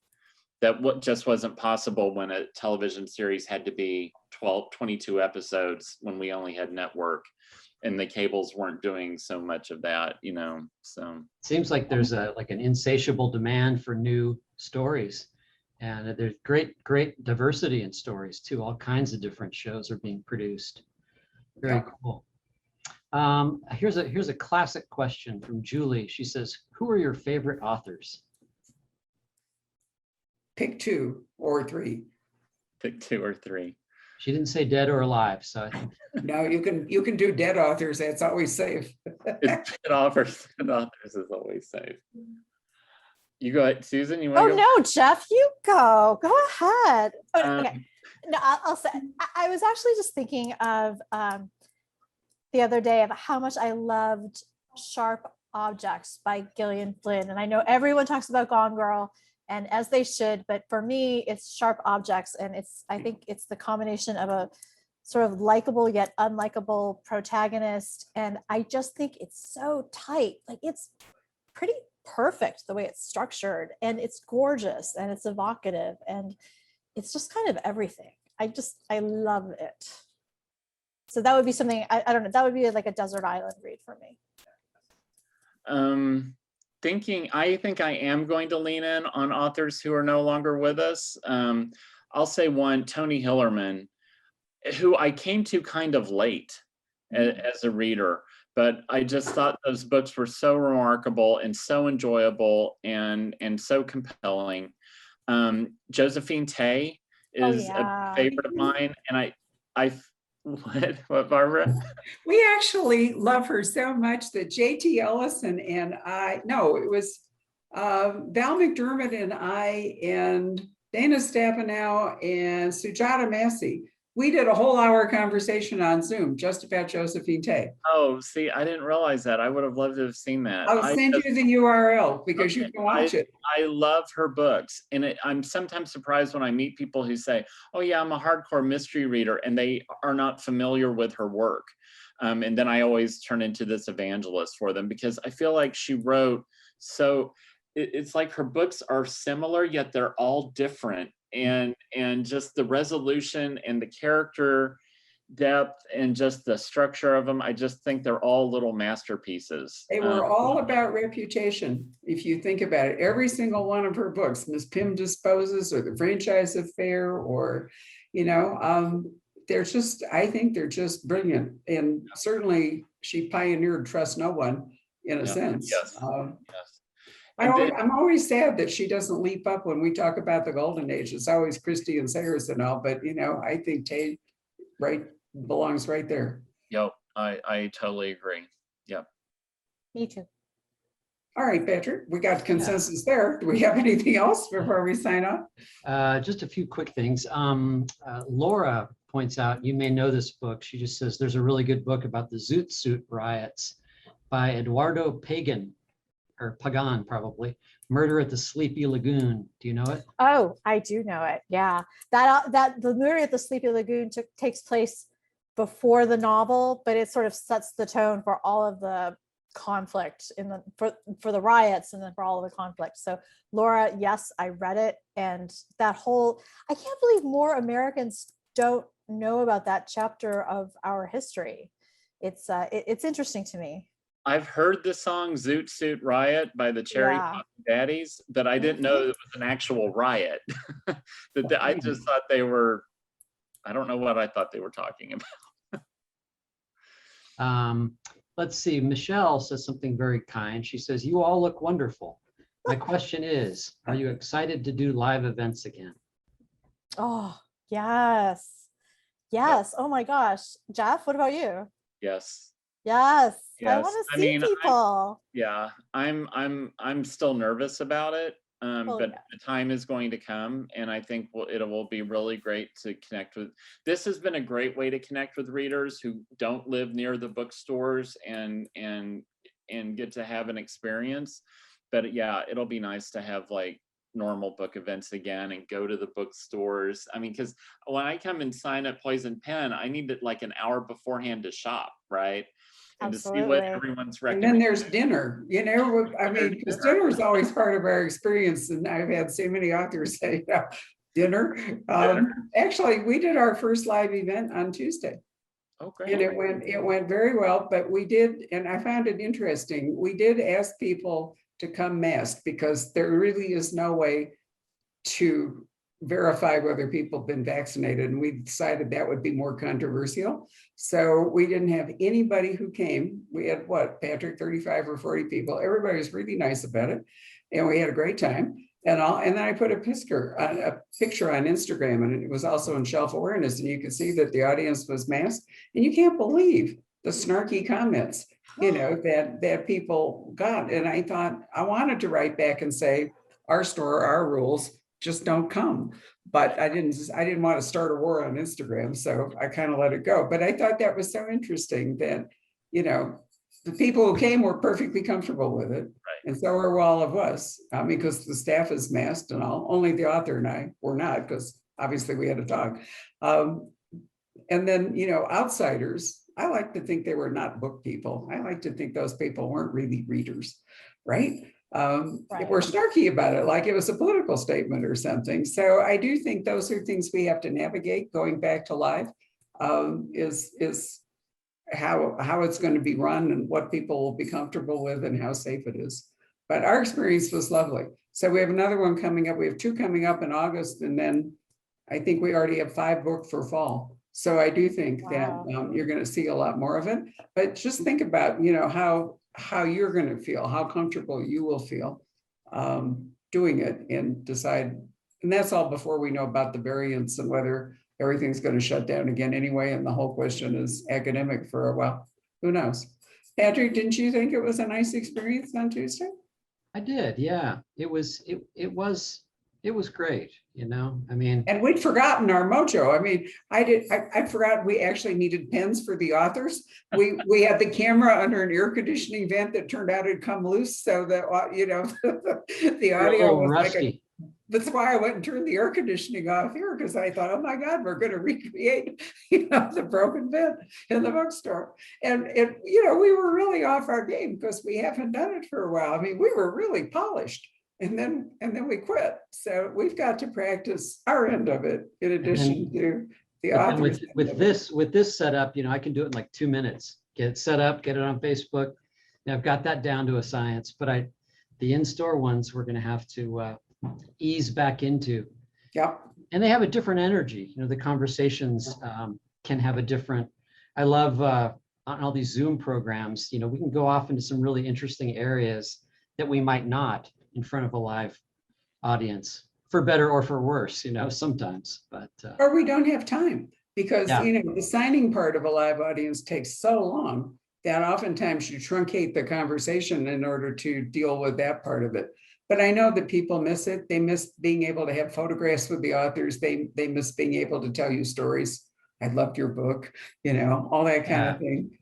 That just wasn't possible when a television series had to be 22 episodes when we only had network, and the cables weren't doing so much of that, so. Seems like there's an insatiable demand for new stories, and there's great diversity in stories too. All kinds of different shows are being produced. Very cool. Here's a classic question from Julie. She says, who are your favorite authors? Pick 2 or 3. Pick 2 or 3. She didn't say dead or alive, so I think. No, you can do dead authors. That's always safe. Dead authors is always safe. You go ahead, Susan. You want to go? No, Jeff, you go. Go ahead. Okay. No, I'll say. I was actually just thinking of the other day of how much I loved Sharp Objects by Gillian Flynn, and I know everyone talks about Gone Girl, and as they should, but for me, it's Sharp Objects, and I think it's the combination of a sort of likable yet unlikable protagonist, and I just think it's so tight. Like, it's pretty perfect the way it's structured, and it's gorgeous, and it's evocative, and it's just kind of everything. I love it. So that would be something, I don't know, that would be like a desert island read for me. I think I am going to lean in on authors who are no longer with us. I'll say one, Tony Hillerman, who I came to kind of late as a reader, but I just thought those books were so remarkable and so enjoyable and so compelling. Josephine Tey is a favorite of mine, and what, Barbara? We actually love her so much that J.T. Ellison and it was Val McDermott and I and Dana Stabenow and Sujata Massey. We did a whole hour conversation on Zoom just about Josephine Tay. Oh, see, I didn't realize that. I would have loved to have seen that. I'll send you the URL because you Okay, can watch it. I love her books. And I'm sometimes surprised when I meet people who say, oh yeah, I'm a hardcore mystery reader, and they are not familiar with her work. And then I always turn into this evangelist for them because I feel like she wrote, so it's like her books are similar, yet they're all different. And just the resolution and the character depth and just the structure of them, I just think they're all little masterpieces. They were all about reputation. If you think about it, every single one of her books, Miss Pym Disposes or The Franchise Affair, or, they're just, I think they're just brilliant. And certainly she pioneered Trust No One in a sense. Yes. Yes. I'm always sad that she doesn't leap up when we talk about the golden age. It's always Christie and Sayers and all, but I think Tay belongs right there. Yep, I totally agree. Yep. Me too. All right, Patrick, we got consensus there. Do we have anything else before we sign off? Just a few quick things. Laura points out, you may know this book. She just says there's a really good book about the Zoot Suit riots by Eduardo Pagan, or Pagan probably. Murder at the Sleepy Lagoon. Do you know it? Oh, I do know it. Yeah, that the Murder at the Sleepy Lagoon takes place before the novel, but it sort of sets the tone for all of the conflict for the riots and then for all of the conflict. So Laura, yes, I read it, and that whole, I can't believe more Americans don't know about that chapter of our history. It's interesting to me. I've heard the song Zoot Suit Riot by the Cherry Pop Daddies, but I didn't know it was an actual riot. I just thought they were, I don't know what I thought they were talking about. Let's see, Michelle says something very kind. She says, you all look wonderful. My question is, are you excited to do live events again? Oh, yes. Yes. Oh my gosh. Jeff, what about you? Yes. Yes. Yes. I want to see people. I'm still nervous about it. But yeah. the time is going to come, and I think it will be really great to connect with. This has been a great way to connect with readers who don't live near the bookstores and get to have an experience. But yeah, it'll be nice to have like normal book events again and go to the bookstores. I mean, because when I come and sign up Poison Pen, I need to like an hour beforehand to shop, right? And Absolutely. to see what everyone's And recommending. then there's dinner, I mean, because dinner is always part of our experience. And I've had so many authors say, dinner. Actually, we did our first live event on Tuesday. Oh, great. And it went very well, but we did, and I found it interesting. We did ask people to come masked because there really is no way to verify whether people have been vaccinated, and we decided that would be more controversial. So we didn't have anybody who came. We had what, Patrick, 35 or 40 people. Everybody was really nice about it, and we had a great time. And then I put a picture on Instagram, and it was also in Shelf Awareness, and you could see that the audience was masked, and you can't believe the snarky comments, that people got. And I thought I wanted to write back and say, our store, our rules, just don't come. But I didn't want to start a war on Instagram, so I kind of let it go. But I thought that was so interesting that, the people who came were perfectly comfortable with it. Right. And so are all of us, because the staff is masked and all. Only the author and I were not, because obviously we had a dog. And then, outsiders, I like to think they were not book people. I like to think those people weren't really readers, right? If we're snarky about it, like it was a political statement or something. So I do think those are things we have to navigate going back to live, is how it's going to be run and what people will be comfortable with and how safe it is. But our experience was lovely. So we have another one coming up. We have 2 coming up in August, and then I think we already have 5 booked for fall. So I do think that you're going to see a lot more of it. But just think about, how you're going to feel, how comfortable you will feel doing it, and decide. And that's all before we know about the variants and whether everything's going to shut down again anyway. And the whole question is academic for a while. Who knows? Patrick, didn't you think it was a nice experience on Tuesday? I did, yeah. It was It was great, you know, I mean, And we'd forgotten our mojo. I mean, I forgot we actually needed pens for the authors. We had the camera under an air conditioning vent that turned out to come loose. So that, the we're a audio little was like rusty. that's why I went and turned the air conditioning off here, because I thought, oh my God, we're going to recreate, the broken vent in the bookstore. And we were really off our game because we haven't done it for a while. I mean, we were really polished. And then we quit. So we've got to practice our end of it in addition to the But then authors. with this setup, I can do it in like 2 minutes. Get it set up, get it on Facebook. And I've got that down to a science. But the in-store ones we're going to have to ease back into. Yep. And they have a different energy. The conversations can have a different. I love on all these Zoom programs. We can go off into some really interesting areas that we might not in front of a live audience, for better or for worse, sometimes, but. Or we don't have time because, Yeah. the signing part of a live audience takes so long that oftentimes you truncate the conversation in order to deal with that part of it. But I know that people miss it. They miss being able to have photographs with the authors. They miss being able to tell you stories. I loved your book, all that kind of thing.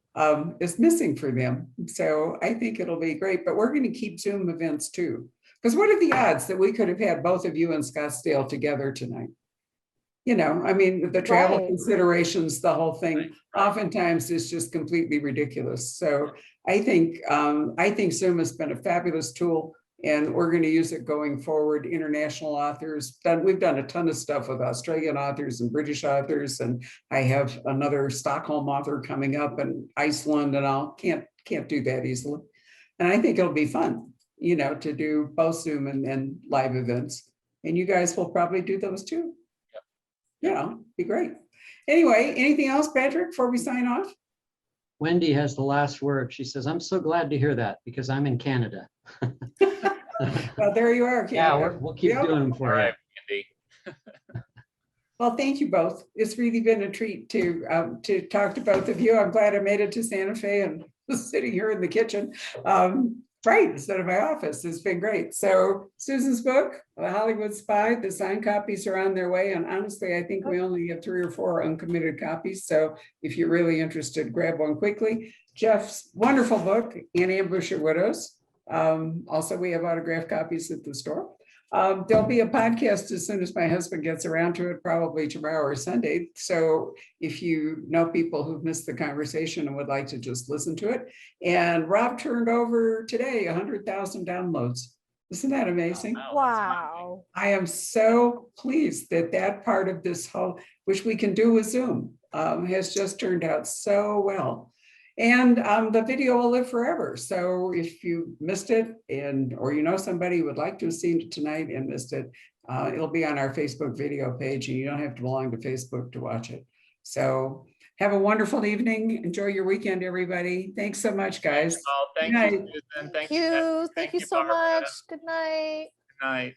Is missing for them. So I think it'll be great, but we're going to keep Zoom events too. Because what are the odds that we could have had both of you in Scottsdale together tonight? I mean, the travel Right. considerations, the whole thing, Right. oftentimes is just completely ridiculous. So I think Zoom has been a fabulous tool, and we're going to use it going forward. International authors, we've done a ton of stuff with Australian authors and British authors, and I have another Stockholm author coming up, and Iceland, and I'll can't do that easily. And I think it'll be fun, to do both Zoom and live events. And you guys will probably do those too. Be great. Anyway, anything else, Patrick, before we sign off? Wendy has the last word. She says, I'm so glad to hear that because I'm in Canada. Well, there you are. Yeah, Canada. we'll keep Yep. doing them All for you. right, Andy. Well, thank you both. It's really been a treat to talk to both of you. I'm glad I made it to Santa Fe and was sitting here in the kitchen, right instead of my office. It's been great. So Susan's book, The Hollywood Spy, the signed copies are on their way. And honestly, I think we only have 3 or 4 uncommitted copies. So if you're really interested, grab one quickly. Jeff's wonderful book, An Ambush of Widows. Also, we have autographed copies at the store. There'll be a podcast as soon as my husband gets around to it, probably tomorrow or Sunday. So if you know people who've missed the conversation and would like to just listen to it. And Rob turned over today 100,000 downloads. Isn't that amazing? Wow. I am so pleased that part of this whole, which we can do with Zoom, has just turned out so well. And the video will live forever. So if you missed it or somebody who would like to have seen it tonight and missed it, it'll be on our Facebook video page, and you don't have to belong to Facebook to watch it. So have a wonderful evening. Enjoy your weekend, everybody. Thanks so much, guys. Oh, thank Good you, night. Susan. Thank Patrick. you. Thank you so Barbara. much. Good night. Good night.